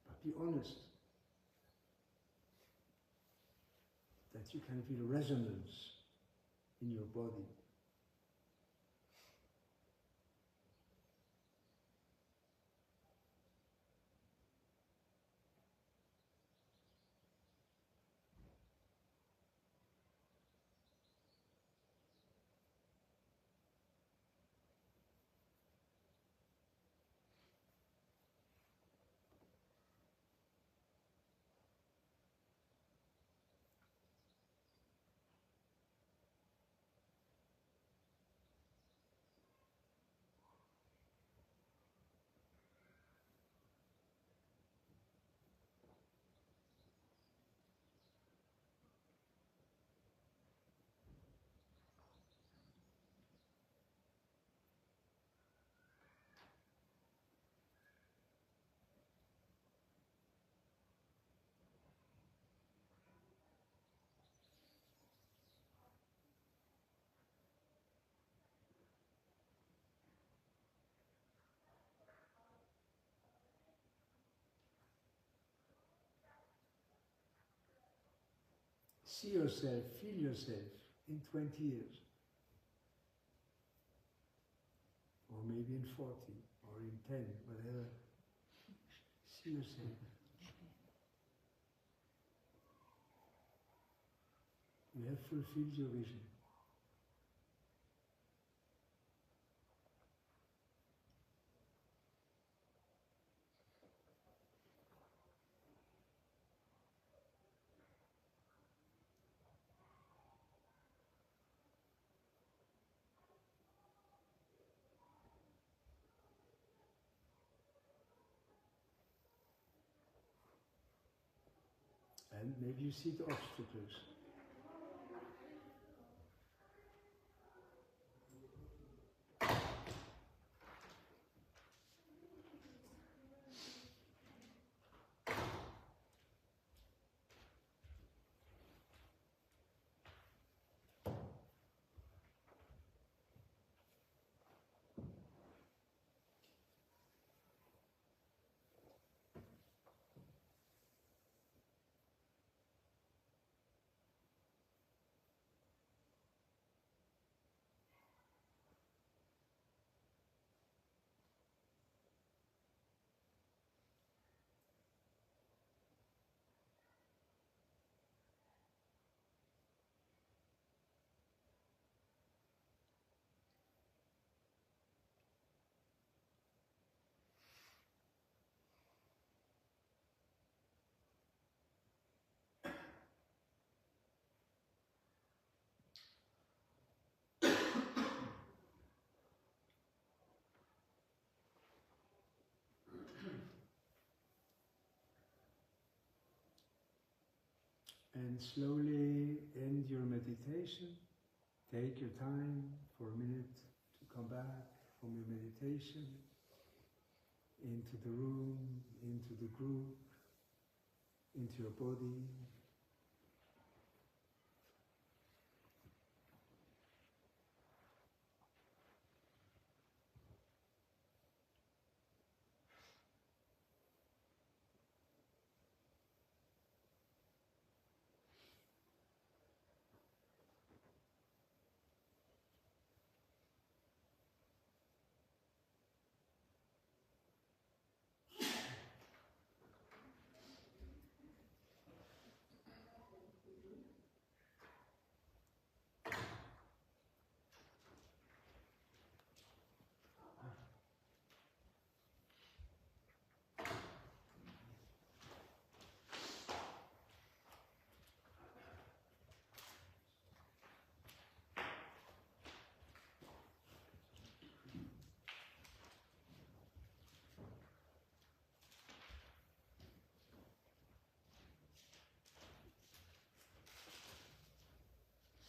But be honest that you can feel resonance in your body. See yourself, feel yourself in 20 years, or maybe in 40, or in 10, whatever. See yourself. You have fulfilled your vision. And maybe you see the obstacles. And slowly end your meditation. Take your time for a minute to come back from your meditation into the room, into the group, into your body.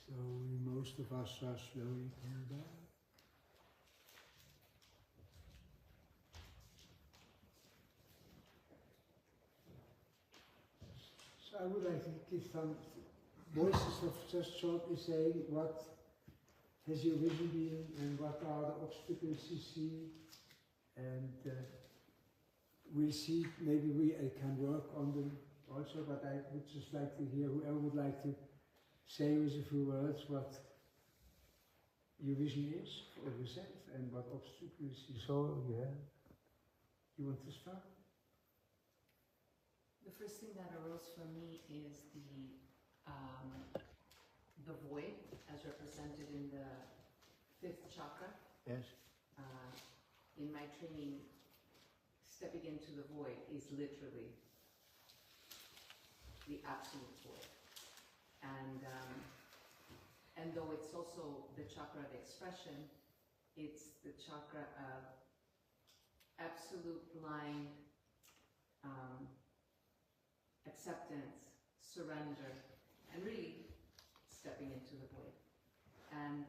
So most of us are slowly coming back. So I would like to give some voices of just shortly saying what has your vision been and what are the obstacles you see, and we'll see, maybe we can work on them also, but I would just like to hear whoever would like to say with a few words what your vision is for yourself and what obstacles you saw you have. You want to start? The first thing that arose for me is the void as represented in the fifth chakra. Yes. In my training, stepping into the void is literally the absolute void. And though it's also the chakra of expression, it's the chakra of absolute blind acceptance, surrender, and really stepping into the void. And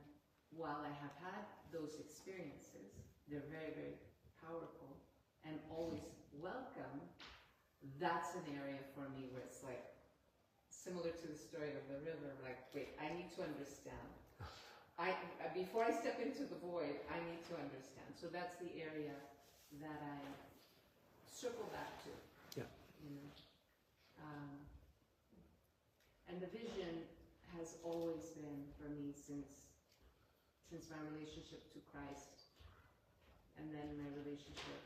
while I have had those experiences, they're very, very powerful and always welcome. That's an area for me where it's like, similar to the story of the river, like, wait, I need to understand. Before I step into the void, I need to understand. So that's the area that I circle back to. Yeah. You know? And the vision has always been for me since my relationship to Christ, and then my relationship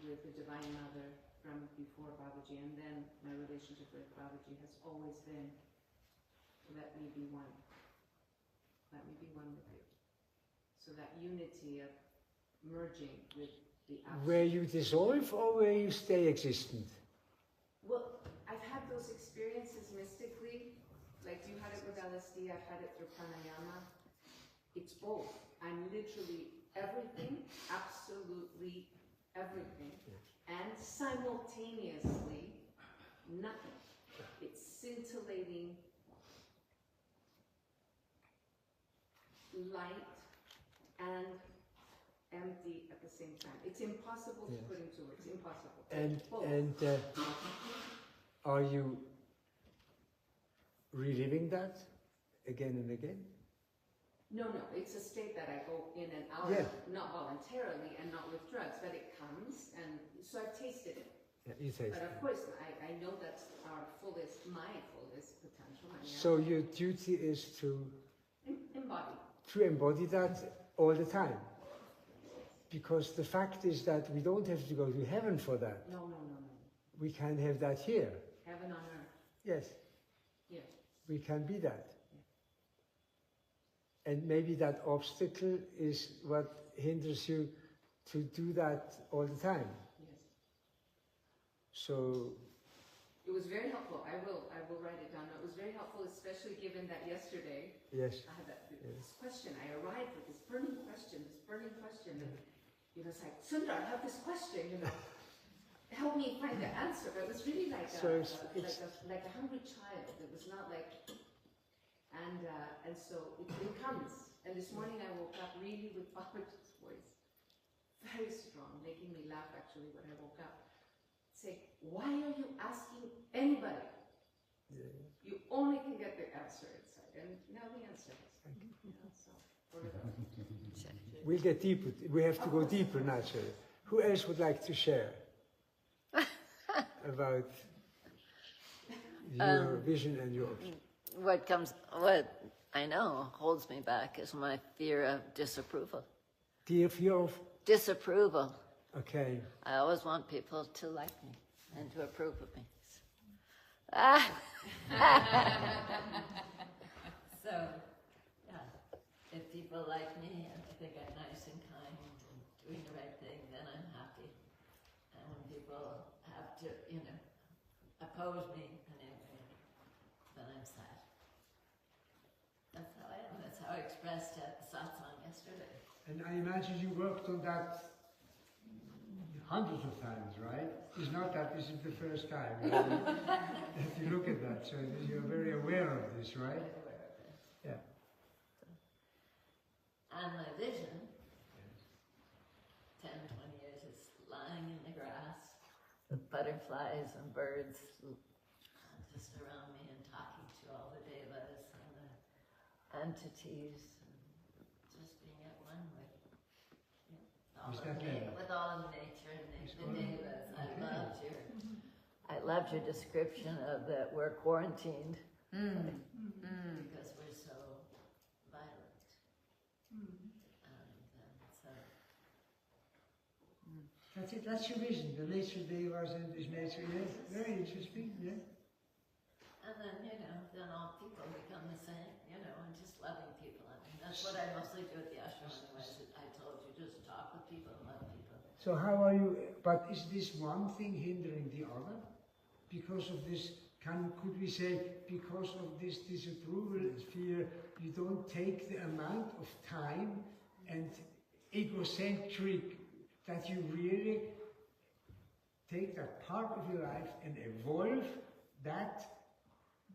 with the Divine Mother from before Babaji, and then my relationship with Babaji has always been, let me be one. Let me be one with you. So that unity of merging with the absolute. Where you dissolve or where you stay existent? Well, I've had those experiences mystically, like you had it with LSD, I've had it through pranayama. It's both. I'm literally everything, absolutely everything, and simultaneously nothing. It's scintillating light and empty at the same time. It's impossible to put into words. Impossible. And are you reliving that again and again? No, it's a state that I go in and out of, not voluntarily and not with drugs, but it comes, and so I've tasted it. Yeah, you taste But it. of course, I know that's our fullest, my fullest potential. So your duty is to embody that all the time. Because the fact is that we don't have to go to heaven for that. No. We can have that here. Heaven on earth. Yes. Yes. We can be that. And maybe that obstacle is what hinders you to do that all the time. Yes. So it was very helpful. I will write it down. It was very helpful, especially given that yesterday yes. I had this question. I arrived with this burning question, and it's like, Sundar, I have this question, you know. help me find the answer. But it was really like So like a hungry child. It was not like, and so it comes. And this morning I woke up really with Baba's voice, very strong, making me laugh actually when I woke up. Say, why are you asking anybody? Yeah. You only can get the answer inside, and now the answer is. So, We'll get deeper. We have to go deeper naturally. Who else would like to share about your vision and yours? What I know holds me back is my fear of disapproval. The fear of? Disapproval. Okay. I always want people to like me and to approve of me. So, yeah, if people like me and think I'm nice and kind and doing the right thing, then I'm happy. And when people have to, oppose me in any way, then I'm sad. That's how I am. That's how I expressed at the Satsang yesterday. And I imagine you worked on that hundreds of times, right? It's not that this is the first time. If you look at that, so you're very aware of this, right? Very aware of it. Yeah. And my vision, 10, 20 years, is lying in the grass with butterflies and birds just around me and talking to all the devas and the entities and just being at one with, with all of nature and the devas. I loved your description of that we're quarantined because we're so violent. That's it, that's your vision. The nature devas and this nature, yeah. Very interesting, yeah. And then, then all people become the same, and just loving people. I mean, that's what I mostly do at the ashram anyways. I told you, just talk with people and love people. So how are you, but is this one thing hindering the other? Because of this, could we say, because of this disapproval fear, you don't take the amount of time and egocentric that you really take that part of your life and evolve that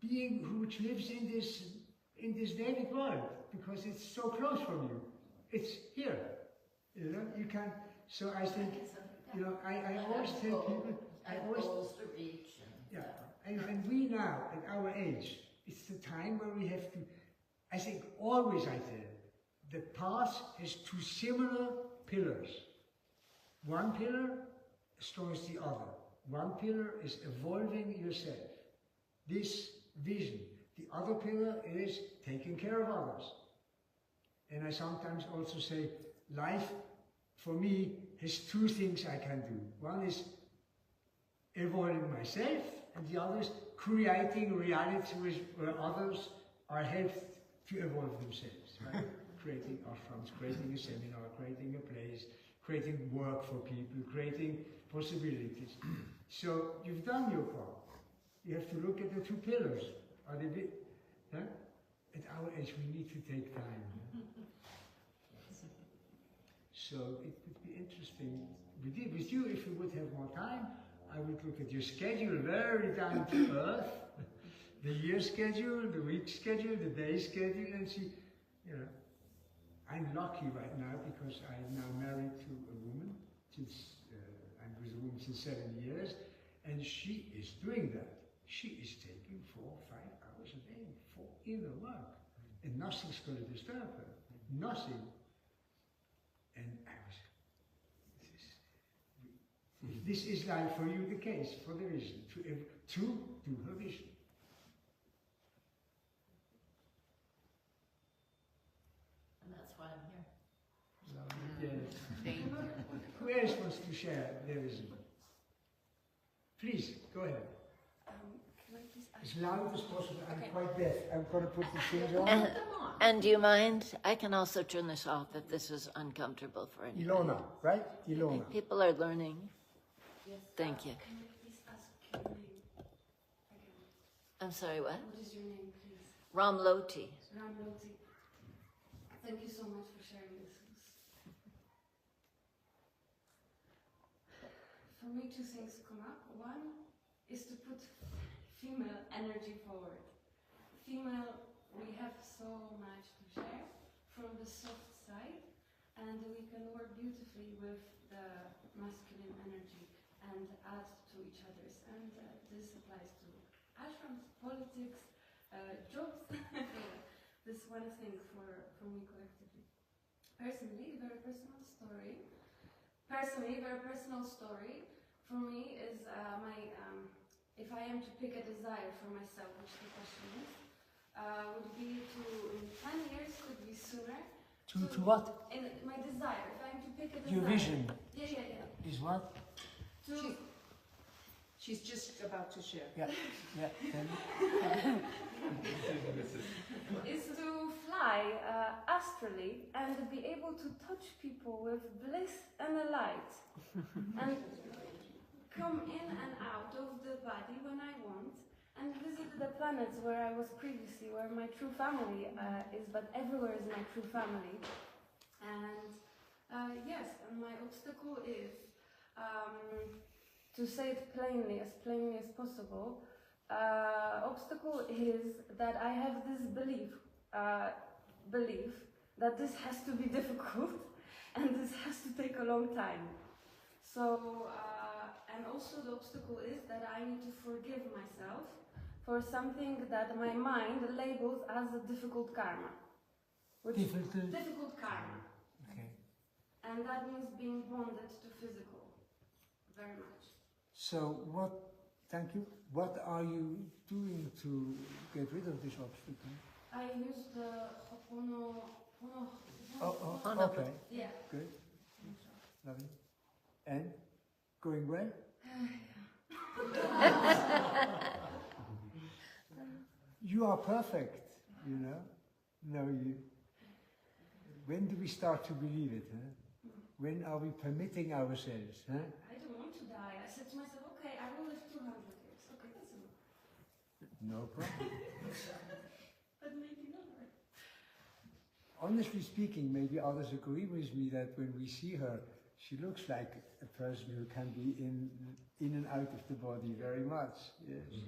being which lives in this daily world, because it's so close from you. It's here. You can. So I think, I always tell people, goals to reach. And we now, at our age, it's the time where we have to, I think always I tell, the path has two similar pillars. One pillar as strong as the other. One pillar is evolving yourself. This vision. The other pillar is taking care of others. And I sometimes also say, life for me has two things I can do. One is evolving myself, and the other is creating reality where others are helped to evolve themselves. Right? Creating ashrams, creating a seminar, creating a place, creating work for people, creating possibilities. So you've done your part. You have to look at the two pillars. Are they big? Huh? At our age, we need to take time. So it would be interesting. With you, if you would have more time, I would look at your schedule very down to earth. The year schedule, the week schedule, the day schedule, and see, I'm lucky right now because I'm now married to a woman. I'm with a woman since 7 years, and she is doing that. She is taking 4 or 5 hours a day for inner work, and nothing's going to disturb her. Nothing. And I was. This is like for you the case for the vision to do her vision. And that's why I'm here. Yes. Thank you. Who else wants to share their vision? Please, go ahead. Can I please ask? As loud as possible. I'm quite deaf. I'm going to put the things on. And do you mind? I can also turn this off if this is uncomfortable for anyone. Ilona, right? Ilona. People are learning. Yes. Thank you. Can I please ask your name again? I'm sorry, what? What is your name, please? Ramloti. Ramloti. Thank you so much for sharing this. for me, two things come up. One is to put female energy forward. Female, we have so much to share from the soft side, and we can work beautifully with the masculine energy and add to each other's. And this applies to ashrams, politics, jobs. This one thing for me collectively. Personally, very personal story. For me is if I am to pick a desire for myself, which the question is, would be to, in 10 years, could be sooner. To what? In my desire, if I am to pick a desire. Your vision Yeah. is what? She's just about to share. Yeah. Is to fly astrally and be able to touch people with bliss and a light. And come in and out of the body when I want, and visit the planets where I was previously, where my true family is, but everywhere is my true family. And yes, and my obstacle is, to say it plainly as possible, obstacle is that I have this belief that this has to be difficult and this has to take a long time. So, and also the obstacle is that I need to forgive myself for something that my mind labels as a difficult karma. Difficult karma. Okay. And that means being bonded to physical, very much. So thank you, what are you doing to get rid of this obstacle? I use the Ho'oponopono. Okay, Yeah. good, lovely. And, going well? You are perfect, you know? No, when do we start to believe it, huh? When are we permitting ourselves, huh? I don't want to die. I said to myself, okay, I will live 200 years. Okay, that's enough. No problem. But maybe not. Honestly speaking, maybe others agree with me that when we see her, she looks like a person who can be in and out of the body very much. Yes.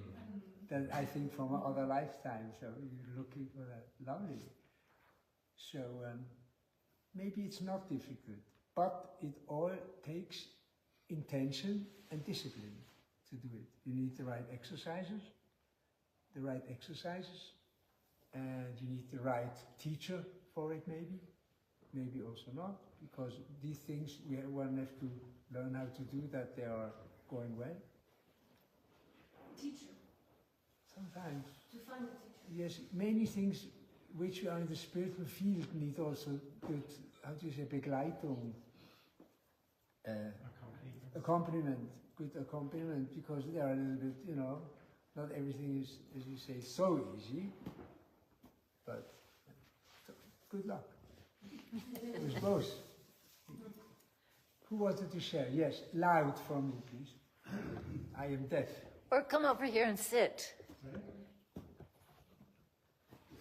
That I think from other lifetimes, so you're looking for that. Lovely. So maybe it's not difficult, but it all takes intention and discipline to do it. You need the right exercises, and you need the right teacher for it maybe also not, because these things one has to learn how to do that they are going well. Teacher. Sometimes. To find a teacher. Yes, many things which are in the spiritual field need also good, how do you say, Begleitung, good accompaniment, because they are a little bit, you know, not everything is, as you say, so easy, but good luck. With both. Who wanted to share? Yes, loud for me, please. I am deaf. Or come over here and sit.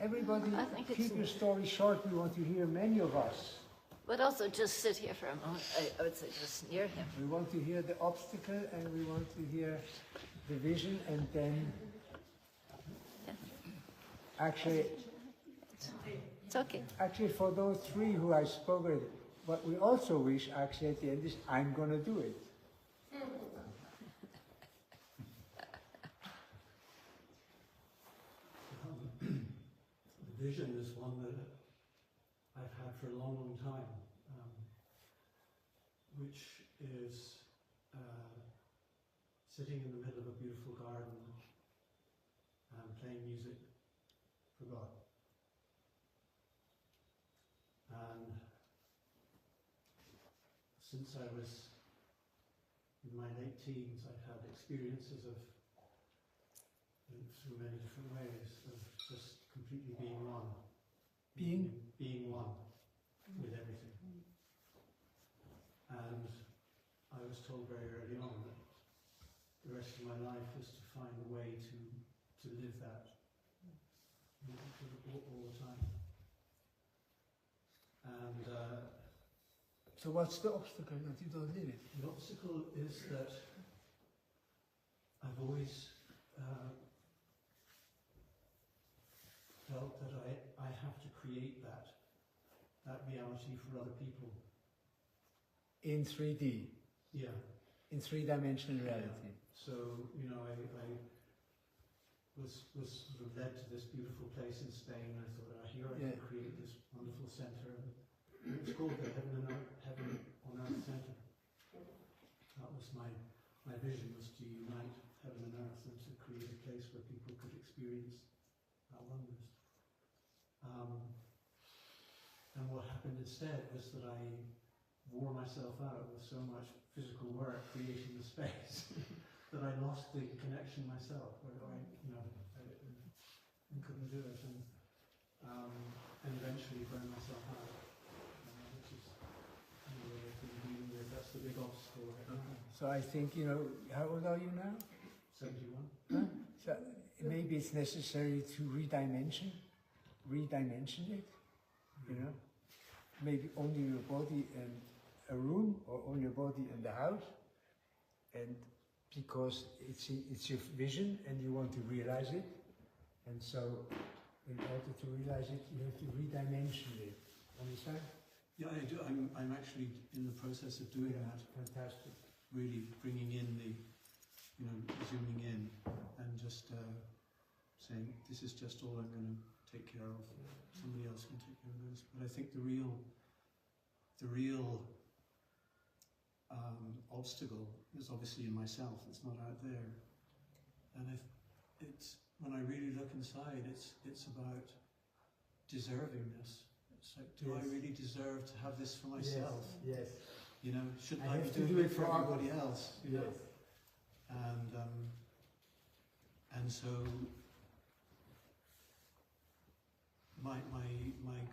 Everybody, I think keep it's- your story short. We want to hear many of us. But also just sit here for a moment. I would say just near him. We want to hear the obstacle and we want to hear the vision, and then actually It's okay. Actually, for those three who I spoke with, what we also wish actually at the end is, I'm going to do it. The vision is one that I've had for a long, long time, which is sitting in the middle of a beautiful garden and playing music for God. And since I was in my late teens, I've had experiences of, through many different ways, of just completely being one. Being one with everything. And I was told very early on that the rest of my life is to find a way to live that all the time. And So what's the obstacle that you don't live it? the obstacle is that always felt that I have to create that reality for other people. In 3D, Yeah. in three-dimensional reality. So, you know, I was sort of led to this beautiful place in Spain. I thought, here I can create this wonderful centre. And it was called the Heaven on Earth Centre. That was my vision, was to unite heaven and earth and to create a place where people could experience that oneness. And what happened instead was that I wore myself out with so much physical work creating the space that I lost the connection myself, where I couldn't do it, and eventually burned myself out, which is what I've been dealing with. That's the big obstacle right now. So I think, you know, how old are you now? 71. Huh? So maybe it's necessary to redimension it, you know? Maybe only your body and a room, or only your body and the house, and because it's your vision and you want to realize it, and so in order to realize it, you have to redimension it. Understand? Yeah, I do. I'm actually in the process of doing that. Fantastic. Really bringing in the, you know, zooming in and just saying, this is just all I'm going to take care of. Somebody else can take care of this. But I think the real obstacle is obviously in myself. It's not out there. And it's when I really look inside, it's about deservingness. It's like, do I really deserve to have this for myself? Yes. You know, shouldn't I I be have to doing do it it for for everybody else? You know? Yes. And so my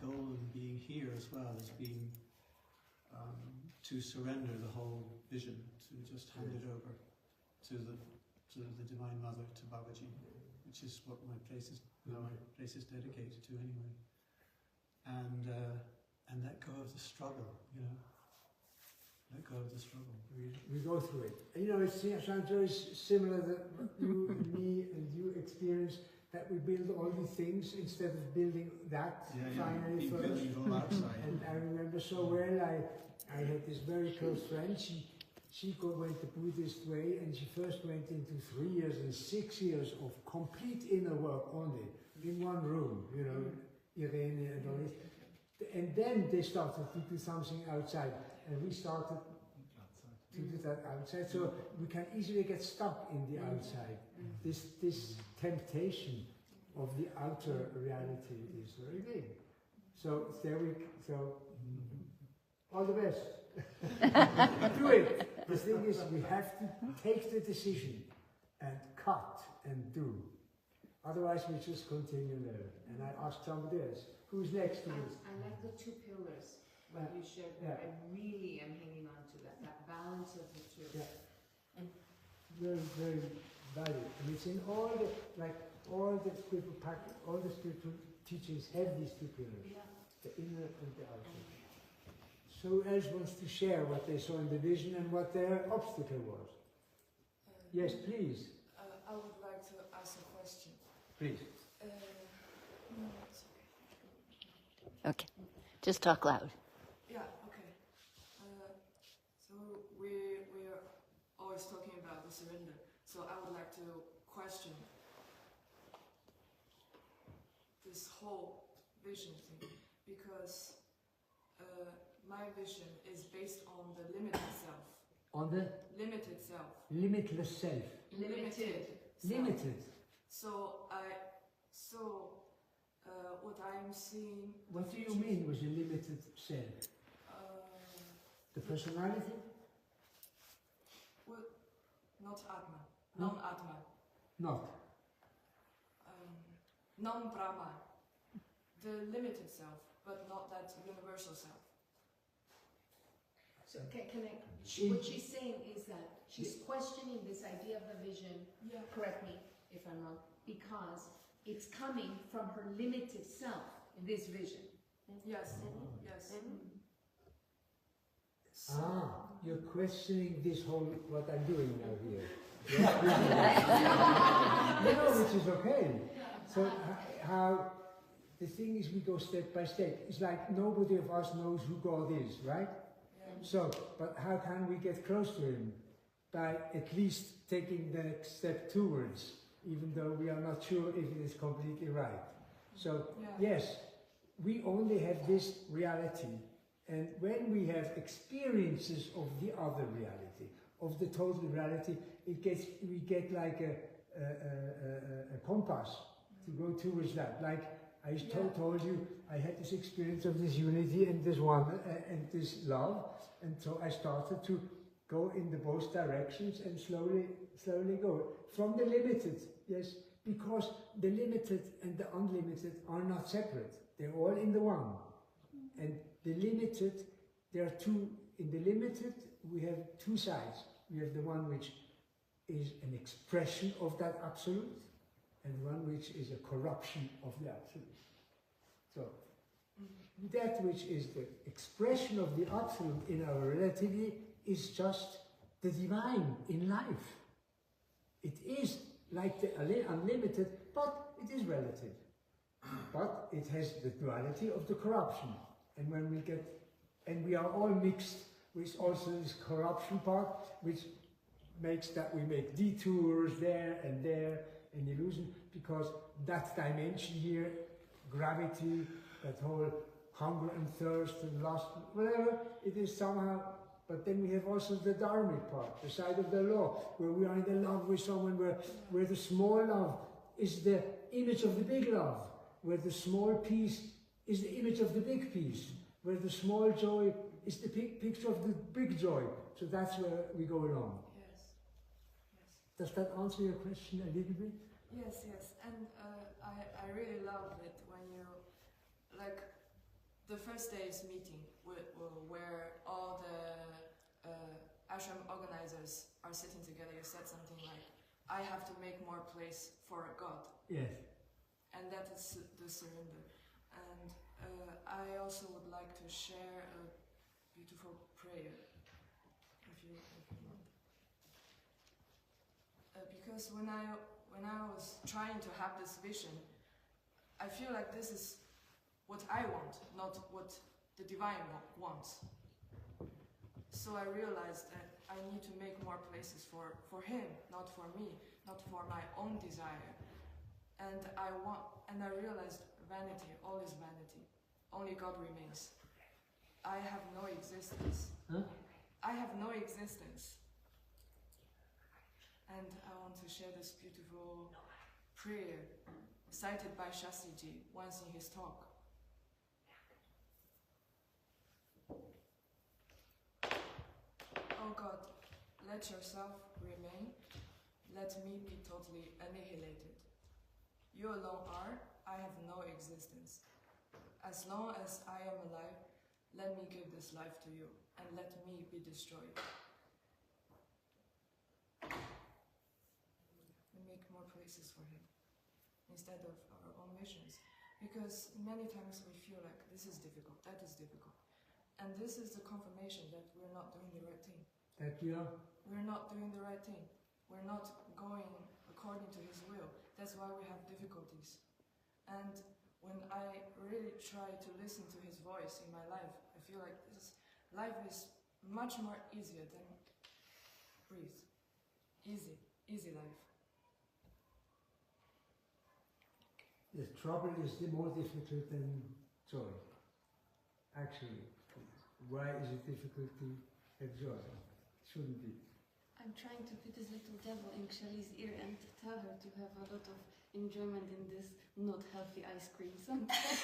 goal in being here as well has been to surrender the whole vision, to just hand it over to the Divine Mother, to Babaji, which is what my place is dedicated to anyway. And let go of the struggle, you know. Let go of the struggle. We go through it. You know, it sounds very similar that you and me and you experience, that we build all these things instead of building that finally first. Building it all outside. And I remember so well, I had this very close friend. She went the Buddhist way, and she first went into 3 years and 6 years of complete inner work only, in one room, you know, Irene and all this. And then they started to do something outside, and we started to do that outside. So we can easily get stuck in the outside. This temptation of the outer reality is very big. So all the best. Do it. The thing is, we have to take the decision and cut and do. Otherwise, we just continue there. And I ask somebody else, who's next to this? I like the two pillars when you shared that. I really am hanging on to that balance of the two. Yeah. And very, very valuable. And it's in all the spiritual teachings have these two pillars. Yeah. The inner and the outer. So who else wants to share what they saw in the vision and what their obstacle was? Yes, please. I would like to ask a question. Please. No, it's okay. Okay, just talk loud. Yeah, okay. So we're always talking about the surrender. So I would like to question this whole vision thing, because my vision is based on the limited self. On the Limited self. limitless self. Limited. Self. Limited. So what I'm seeing. What do you mean with a limited self? The personality? Well, not Atma. Non-Atma. Not. Non-Brahma. The limited self, but not that universal self. So what she's saying is that she's questioning this idea of the vision, correct me if I'm wrong, because it's coming from her limited self, this vision. Yes, yes. You're questioning this whole, what I'm doing now here. No, which is okay. So how the thing is, we go step by step. It's like nobody of us knows who God is, right? So, but how can we get close to Him? By at least taking the next step towards, even though we are not sure if it is completely right. So, yes, we only have this reality, and when we have experiences of the other reality, of the total reality, we get like a compass to go towards that. Like I told you, I had this experience of this unity and this one and this love, and so I started to go in the both directions and slowly go from the limited, yes, because the limited and the unlimited are not separate. They're all in the one. And the limited, there are two. In the limited, we have two sides. We have the one which is an expression of that absolute, and one which is a corruption of the absolute. So, that which is the expression of the absolute in our relativity is just the divine in life. It is like the unlimited, but it is relative. But it has the duality of the corruption. And when we get, and we are all mixed with also this corruption part, which makes that we make detours there, and illusion, because that dimension here, gravity, that whole hunger and thirst and lust, whatever, it is somehow. But then we have also the dharmic part, the side of the law, where we are in the love with someone, where the small love is the image of the big love, where the small peace is the image of the big peace, where the small joy is the picture of the big joy. So that's where we go along. Yes. Does that answer your question a little bit? Yes, and I really love it when you, like, the first day's meeting where all the ashram organizers are sitting together, you said something like, I have to make more place for God. Yes. And that is the surrender. And I also would like to share a beautiful prayer, if you want. Because when I was trying to have this vision, I feel like this is what I want, not what the divine wants. So I realized that I need to make more places for him, not for me, not for my own desire. And I realized vanity, all is vanity. Only God remains. I have no existence. Huh? I have no existence. And I want to share this beautiful prayer cited by Shastriji once in his talk. Oh God, let yourself remain. Let me be totally annihilated. You alone are, I have no existence. As long as I am alive, let me give this life to you, and let me be destroyed. We make more places for him, instead of our own missions. Because many times we feel like this is difficult, that is difficult. And this is the confirmation that we're not doing the right thing. That you are? We're not doing the right thing. We're not going according to his will. That's why we have difficulties. And when I really try to listen to his voice in my life, I feel like life is much more easier than breathe. Easy life. The trouble is more difficult than joy. Actually, why is it difficult to have joy? It shouldn't be. I'm trying to put this little devil in Shelley's ear and tell her to have a lot of enjoyment in this not healthy ice cream sometimes.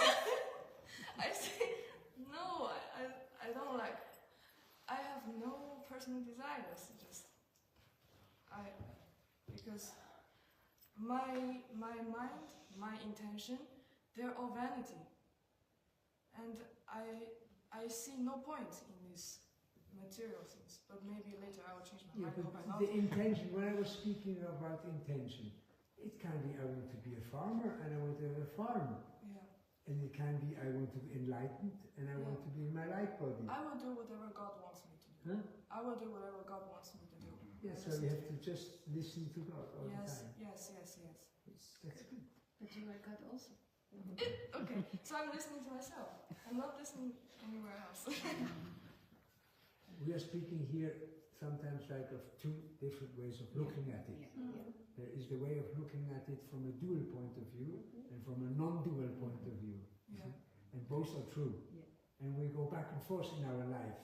I say, no, I don't like, I have no personal desires, because my mind, my intention, they're all vanity. And I see no point in these material things, but maybe later I will change my mind. But the intention, when I was speaking about intention, it can be I want to be a farmer and I want to have a farm. Yeah. And it can be I want to be enlightened and I want to be in my light body. I will do whatever God wants me to do. Huh? I will do whatever God wants me to do. Yeah, so you have to just listen to God all the Yes, time. yes, yes, yes. That's good. But you are God also. Okay, so I'm listening to myself. I'm not listening anywhere else. We are speaking here sometimes like of two different ways of looking at it. There is the way of looking at it from a dual point of view and from a non-dual point of view. Yeah. And both are true. Yeah. And we go back and forth in our life.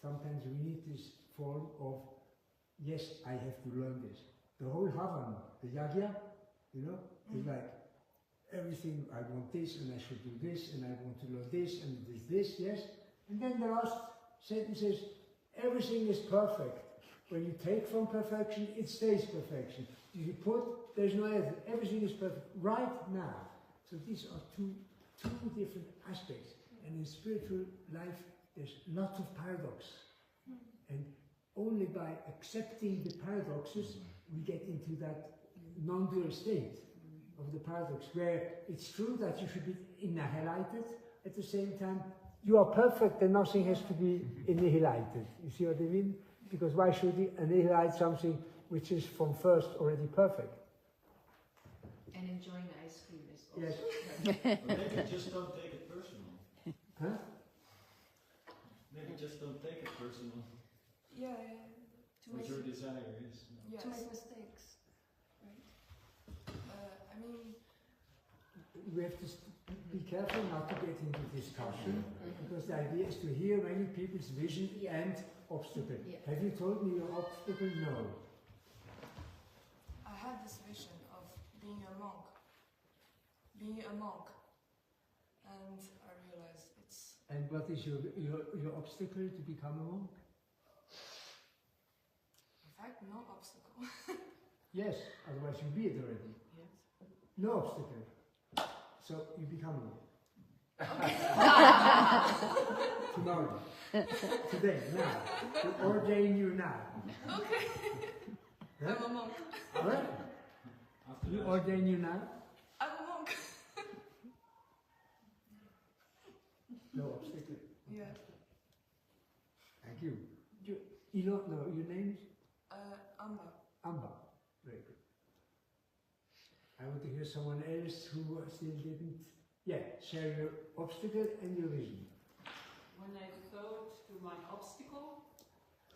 Sometimes we need this form of, yes, I have to learn this. The whole Havan, the Yagya, you know, is like everything, I want this and I should do this and I want to learn this and this, yes. And then the last sentence is, everything is perfect. When you take from perfection, it stays perfection. If you put, there's no other, everything is perfect right now. So these are two different aspects. And in spiritual life, there's lots of paradox. And only by accepting the paradoxes, we get into that non-dual state of the paradox, where it's true that you should be annihilated, at the same time, you are perfect and nothing has to be annihilated. You see what I mean? Because why should you annihilate something which is from first already perfect? And enjoying ice cream is also Yes. perfect. Maybe just don't take it personal. Huh? Maybe just don't take it personal. Yeah, What your desire is. yes. To make mistakes, right? I mean, We have to be careful not to get into discussion, because the idea is to hear many people's vision and obstacle. Yeah. Have you told me your obstacle? No. I had this vision of being a monk. And I realized it's, And what is your obstacle to become a monk? in fact, no obstacle. Yes, otherwise you'd be it already. Yes. No obstacle. So you become a monk. Tomorrow. Today, now. We ordain you now. Okay. Huh? I'm a monk. Alright? After We that, ordain you now. I'm a monk. No obstacle. Yeah. Thank you. You don't know your name? Amba. Amba. Very good. I want to hear someone else who still didn't. Yeah, share your obstacle and your vision. When I thought to my obstacle,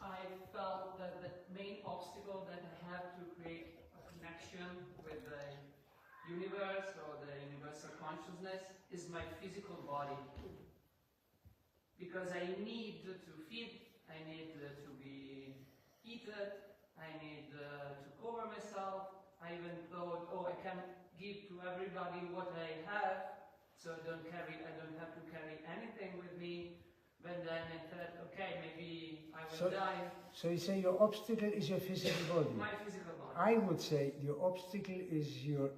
I felt that the main obstacle that I have to create a connection with the universe or the universal consciousness is my physical body. Because I need to feed, I need to be heated, I need to cover myself. I even thought, oh, I can give to everybody what I have, so I don't have to carry anything with me. But then I thought, okay, maybe I will die. So you say your obstacle is your physical body. My physical body. I would say your obstacle is your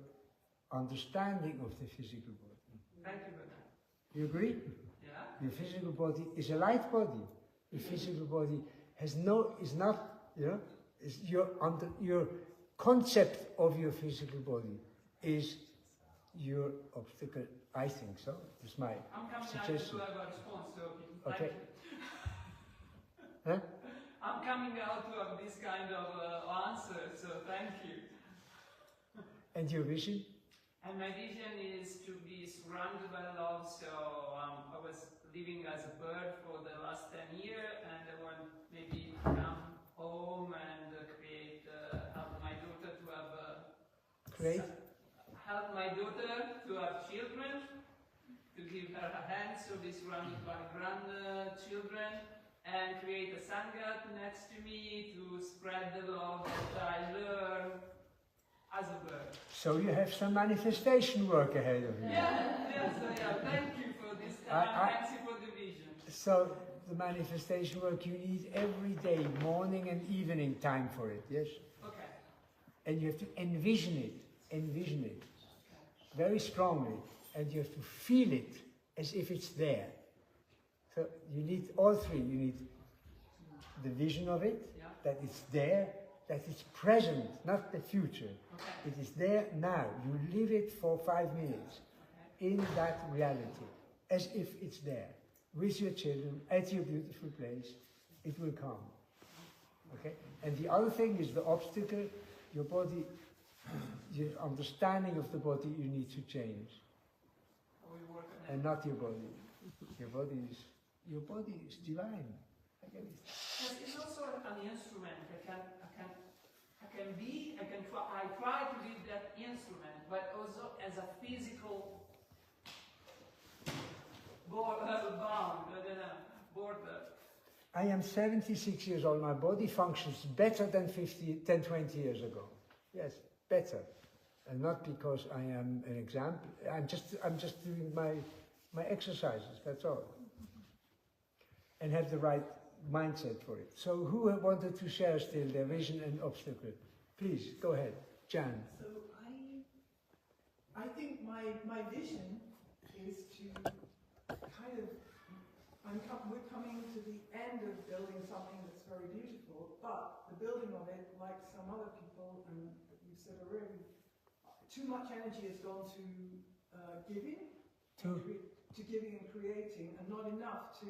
understanding of the physical body. Thank you for that. You agree? Yeah? Your physical body is a light body. Your physical body is not, is your concept of your physical body is your obstacle. I think so. It's my I'm coming suggestion. out to have a response, so Okay. thank you. Huh? I'm coming out to have this kind of answer, so thank you. And your vision? And my vision is to be surrounded by love, so I was living as a bird for the last 10 years, and I want maybe to come home and help my daughter to have help my daughter to have children, to give her a hand, so be surrounded by grandchildren, and create a Sangha next to me to spread the love that I learn as a bird. So you have some manifestation work ahead of you. Yeah. Thank you for this time. Thank you for the vision. So the manifestation work, you need every day, morning and evening time for it, yes? Okay. And you have to envision it very strongly, and you have to feel it as if it's there. So you need all three. You need the vision of it, that it's there, that it's present, not the future. Okay. It is there now. You live it for 5 minutes in that reality, as if it's there, with your children, at your beautiful place. It will come. Okay? And the other thing is the obstacle, your body, your understanding of the body you need to change. We work on it. And not your body. Your body is divine. I get it. Yes, it's also an instrument. I try to be that instrument, but also as a physical border. I am 76 years old. My body functions better than 20 years ago. Yes, better. And not because I am an example. I'm just doing my exercises, that's all. And have the right mindset for it. So who wanted to share still their vision and obstacle? Please, go ahead. Jan. So I think my vision is to kind of, we're coming to the end of building something that's very beautiful, but the building of it, like some other people, and you said already, too much energy has gone to giving, to giving and creating, and not enough to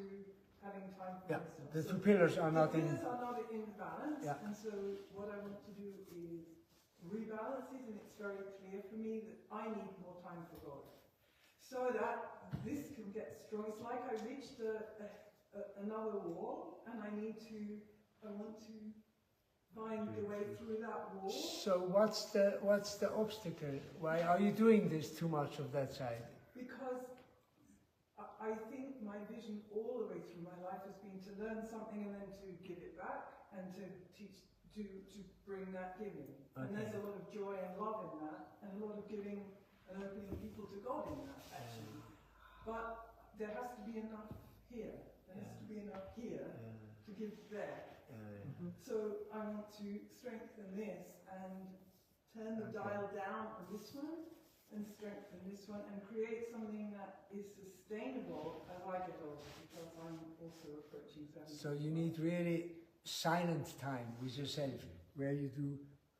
having time for myself. The two pillars are not in... The pillars are not in balance, Yeah. and so what I want to do is rebalance it, and it's very clear for me that I need more time for God. So that this can get strong. It's like I reached another wall, and I want to find the way through that wall. So what's the obstacle? Why are you doing this too much of that side? Because I think my vision all the way through my life has been to learn something and then to give it back and to teach, to bring that giving. Okay. And there's a lot of joy and love in that, and a lot of giving and opening people to God in that, actually. But there has to be enough here. There has to be enough here to give there. So I want to strengthen this and turn the dial down on this one and strengthen this one and create something that is sustainable as I get older, because I'm also approaching 70. So you need really silent time with yourself, where you do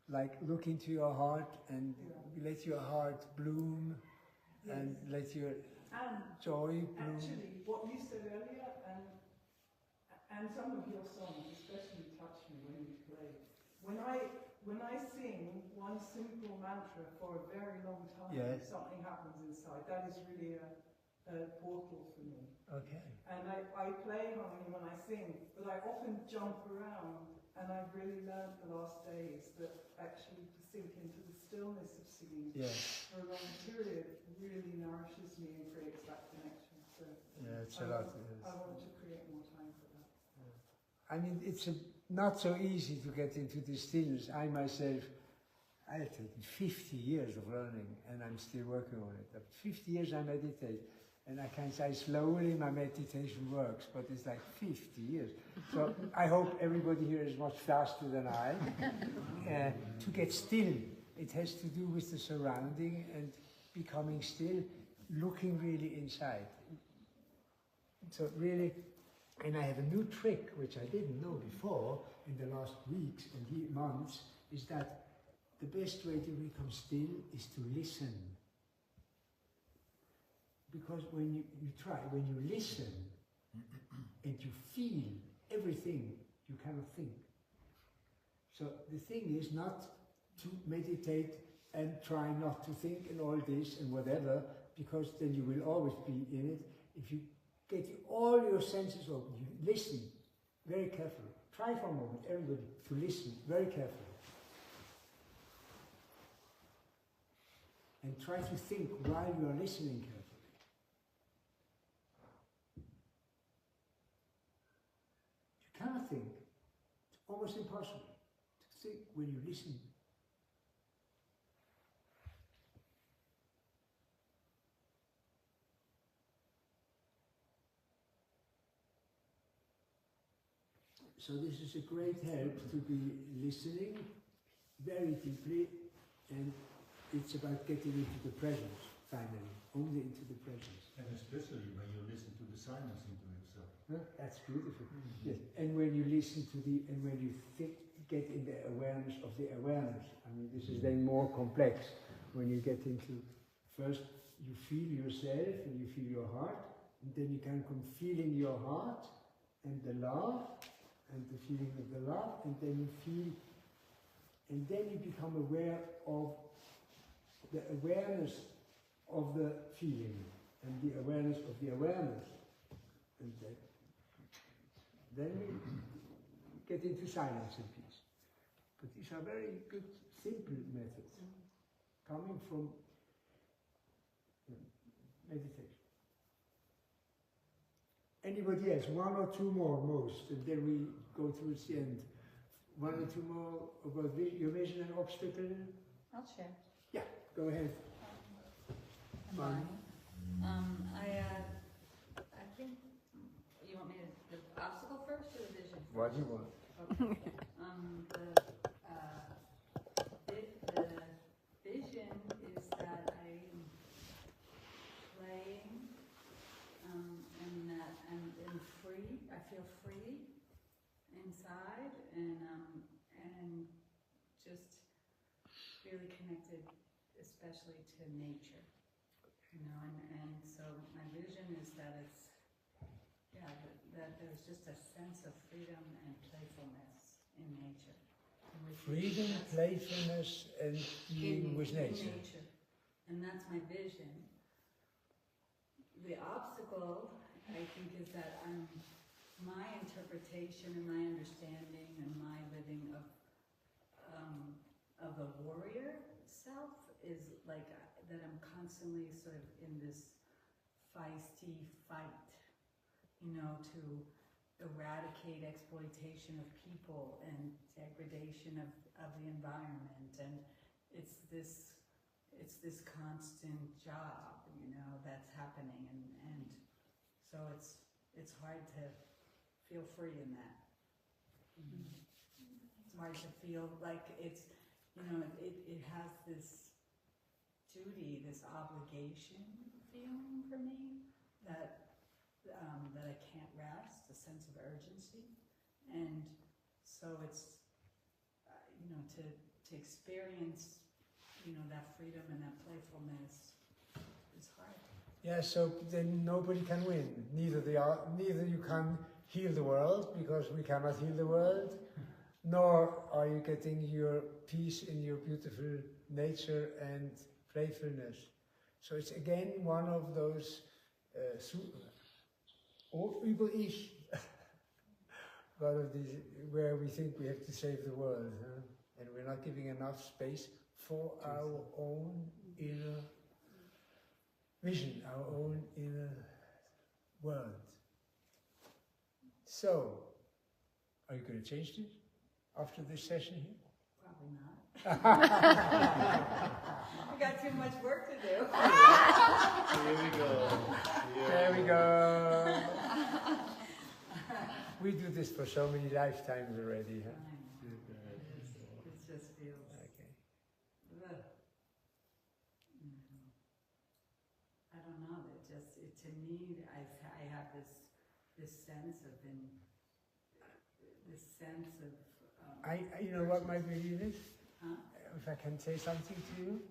like look into your heart and let your heart bloom and let your joy bloom. Actually, what you said earlier and some of your songs especially touch me when you play. When I sing one simple mantra for a very long time, something happens inside. That is really a portal for me. Okay. And I play harmony when I sing, but I often jump around, and I've really learned the last days that actually to sink into the stillness of singing for a long period really nourishes me and creates that connection. So it's a lot. I want to create more time for that. I mean, it's not so easy to get into the stillness. I myself, I have taken 50 years of learning, and I'm still working on it. 50 years I meditate, and I can say slowly my meditation works, but it's like 50 years. So I hope everybody here is much faster than I. To get still, it has to do with the surrounding and becoming still, looking really inside. So really, and I have a new trick, which I didn't know before in the last weeks and months, is that the best way to become still is to listen. Because when you listen and you feel everything, you cannot think. So the thing is not to meditate and try not to think and all this and whatever, because then you will always be in it. If you get all your senses open, you listen very carefully. Try for a moment, everybody, to listen very carefully. And try to think while you are listening carefully. You cannot think. It's almost impossible to think when you listen. So this is a great help to be listening very deeply, and it's about getting into the presence, finally, only into the presence. And especially when you listen to the silence into yourself. Huh? That's beautiful. Yes. And when you listen to and when you get in the awareness of the awareness, I mean, this is then more complex. When you get into, first you feel yourself and you feel your heart, and then you can come feeling your heart and the love, and the feeling of the love, and then you feel, and then you become aware of the awareness of the feeling, and the awareness of the awareness. And then we get into silence and peace. But these are very good, simple methods, coming from meditation. Anybody else? One or two more, most, and then we go towards the end. One or two more about your vision and obstacle? I'll share. Yeah, go ahead. Mine. I think you want me to the obstacle first or the vision? What do you want? Okay. The vision is that I'm playing, and that I'm free. I feel free inside, and just really connected, especially to nature. You know, and so my vision is that it's, yeah, that there's just a sense of freedom and playfulness in nature. Freedom, playfulness, and being with nature. And that's my vision. The obstacle, I think, is that my interpretation and my understanding and my living of a warrior self is like that I'm constantly sort of in this feisty fight, you know, to eradicate exploitation of people and degradation of the environment, and it's this constant job, you know, that's happening, and so it's hard to feel free in that. It's hard to feel like it's, you know, it has this duty, this obligation feeling for me that I can't rest, a sense of urgency, and so it's you know, to experience, you know, that freedom and that playfulness is hard. Yeah, so then nobody can win. Neither you can heal the world, because we cannot heal the world, nor are you getting your peace in your beautiful nature and playfulness. So it's again one of those Über-Ich, one of these where we think we have to save the world, huh? And we're not giving enough space for our own inner vision, our own inner world. So, are you going to change this after this session here? Probably not. I got too much work to do. Here we go. There we go. We do this for so many lifetimes already, huh? It just feels. Okay. Ugh. I don't know. To me, I have this sense of you know what my belief is? Huh? If I can say something to you,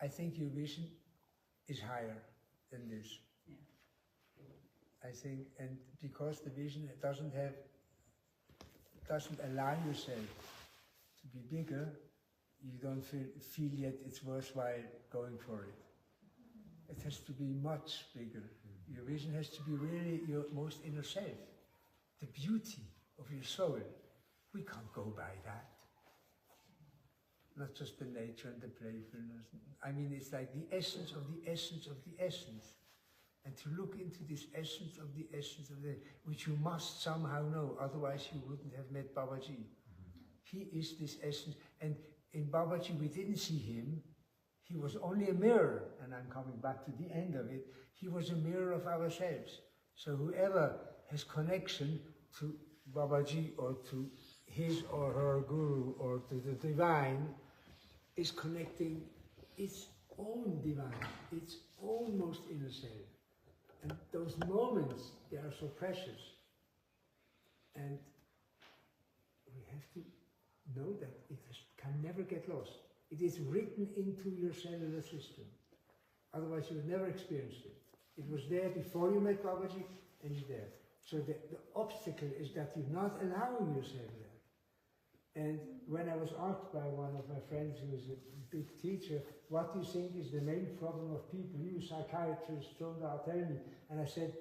I think your vision is higher than this. Yeah. I think, and because the vision doesn't allow yourself to be bigger, you don't feel yet it's worthwhile going for it. It has to be much bigger. Your vision has to be really your most inner self, the beauty of your soul. We can't go by that. Not just the nature and the playfulness. I mean, it's like the essence of the essence of the essence. And to look into this essence of the essence of the, which you must somehow know, otherwise you wouldn't have met Babaji. He is this essence, and in Babaji we didn't see him. He was only a mirror, and I'm coming back to the end of it. He was a mirror of ourselves. So whoever has connection to Babaji or to his or her guru or to the divine is connecting its own divine, its own most inner self. And those moments, they are so precious. And we have to know that it can never get lost. It is written into your cellular system. Otherwise you would never experience it. It was there before you met Babaji, and it's there. So the obstacle is that you're not allowing yourself that. And when I was asked by one of my friends who is a big teacher, what do you think is the main problem of people? You psychiatrist, Sundar, tell me. And I said,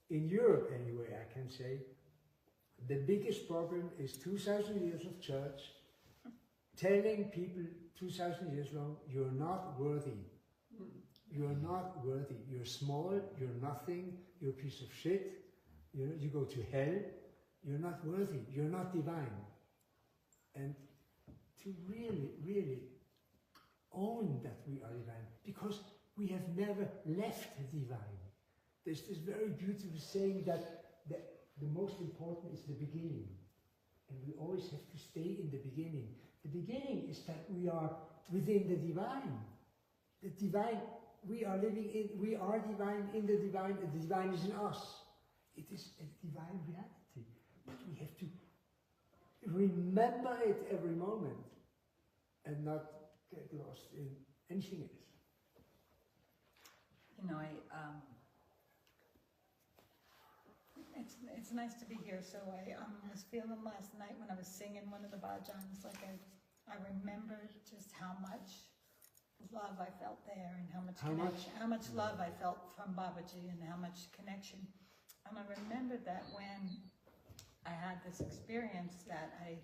in Europe anyway, I can say, the biggest problem is 2,000 years of church telling people 2,000 years long, you're not worthy. You're not worthy. You're small, you're nothing, you're a piece of shit, you go to hell, you're not worthy, you're not divine. And to really, really own that we are divine, because we have never left the divine. There's this very beautiful saying that the most important is the beginning. And we always have to stay in the beginning. The beginning is that we are within the divine. The divine, we are living in, we are divine in the divine, and the divine is in us. It is a divine reality. But we have to remember it every moment and not get lost in anything else. You know, it's nice to be here. So I was feeling last night when I was singing one of the bhajans, like I remembered just how much love I felt there, and how much love I felt from Babaji, and how much connection. And I remembered that when I had this experience that I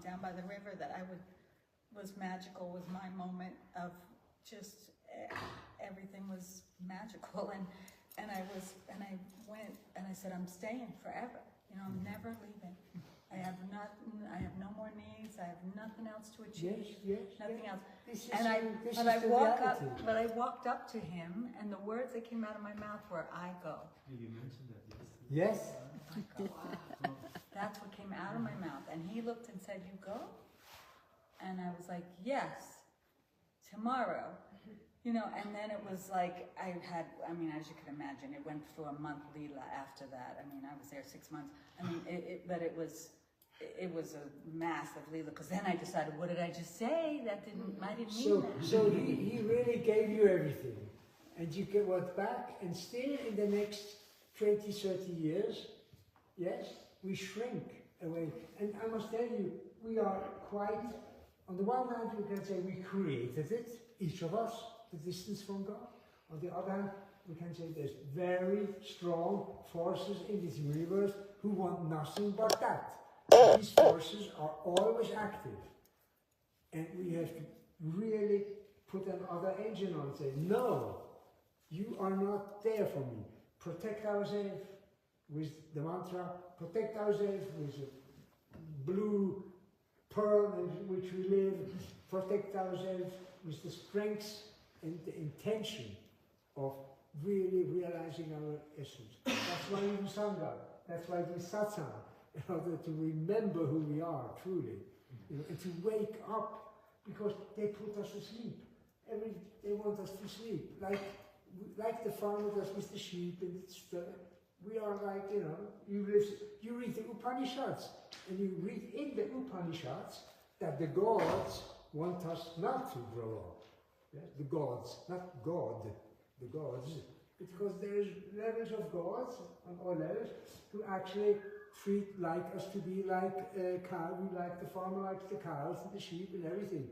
down by the river, that was magical, was my moment of just everything was magical, and I went and I said, I'm staying forever. You know, I'm never leaving. I have no more needs. I have nothing else to achieve. Nothing else. But I walked up to him, and the words that came out of my mouth were, I go. You mentioned that yesterday. Yes. I go. Wow. That's what came out of my mouth. And he looked and said, you go? And I was like, yes, tomorrow. You know, and then it was like, as you can imagine, it went through a month Leela after that. I mean, I was there 6 months. I mean, but it was a massive Leela, because then I decided, what did I just say? I didn't mean that. So he really gave you everything. And you went back, and still in the next 20, 30 years, yes, we shrink away. And I must tell you, we are quite, on the one hand, we can say we created it, each of us, the distance from God. On the other hand, we can say there's very strong forces in this universe who want nothing but that. These forces are always active. And we have to really put another engine on and say, no, you are not there for me. Protect ourselves with the mantra, protect ourselves with the blue pearl in which we live, protect ourselves with the strengths and the intention of really realizing our essence. That's why we do Sangha, that's why we do Satsang, in order to remember who we are truly, and to wake up, because they put us to sleep. They want us to sleep, like the farmer does with the sheep, and we are like, you read the Upanishads, and you read in the Upanishads that the gods want us not to grow up. Yes? The gods, not God, the gods, because there's levels of gods on all levels who actually treat like us to be like a cow, like the farmer likes the cows and the sheep and everything.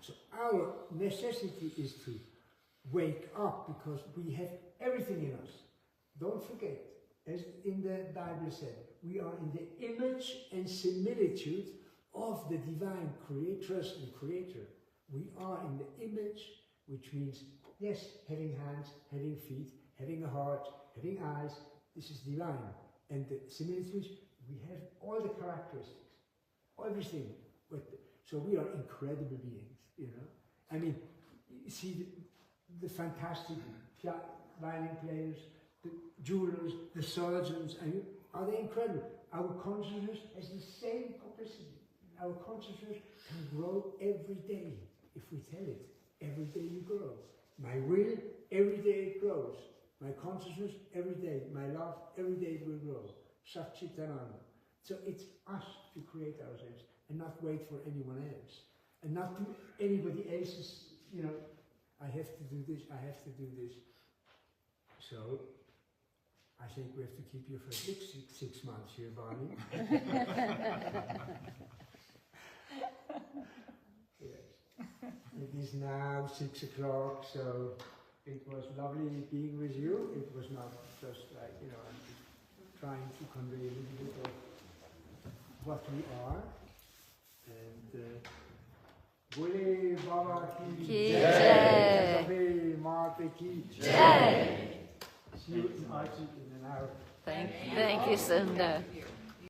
So our necessity is to wake up, because we have everything in us. Don't forget, as in the Bible said, we are in the image and similitude of the divine creatress and creator. We are in the image, which means, yes, having hands, having feet, having a heart, having eyes, this is divine. And the similitude, we have all the characteristics, everything. So we are incredible beings, I mean, you see the fantastic violin players, the jewelers, the surgeons, are they incredible? Our consciousness has the same capacity. Our consciousness can grow every day. If we tell it, every day you grow. My will, every day it grows. My consciousness, every day. My love, every day it will grow. Satchitananda. So it's us to create ourselves, and not wait for anyone else. And not do anybody else's, I have to do this, I have to do this. So, I think we have to keep you for at least 6 months here, Barney. Yes. It is now 6 o'clock, so it was lovely being with you. It was not just like, you know, I'm trying to convey a little bit of what we are. And Bole Baba Ki Jai, Sabe Mate Ki Jai. See you in Archie in an hour. Thank you, Sundar.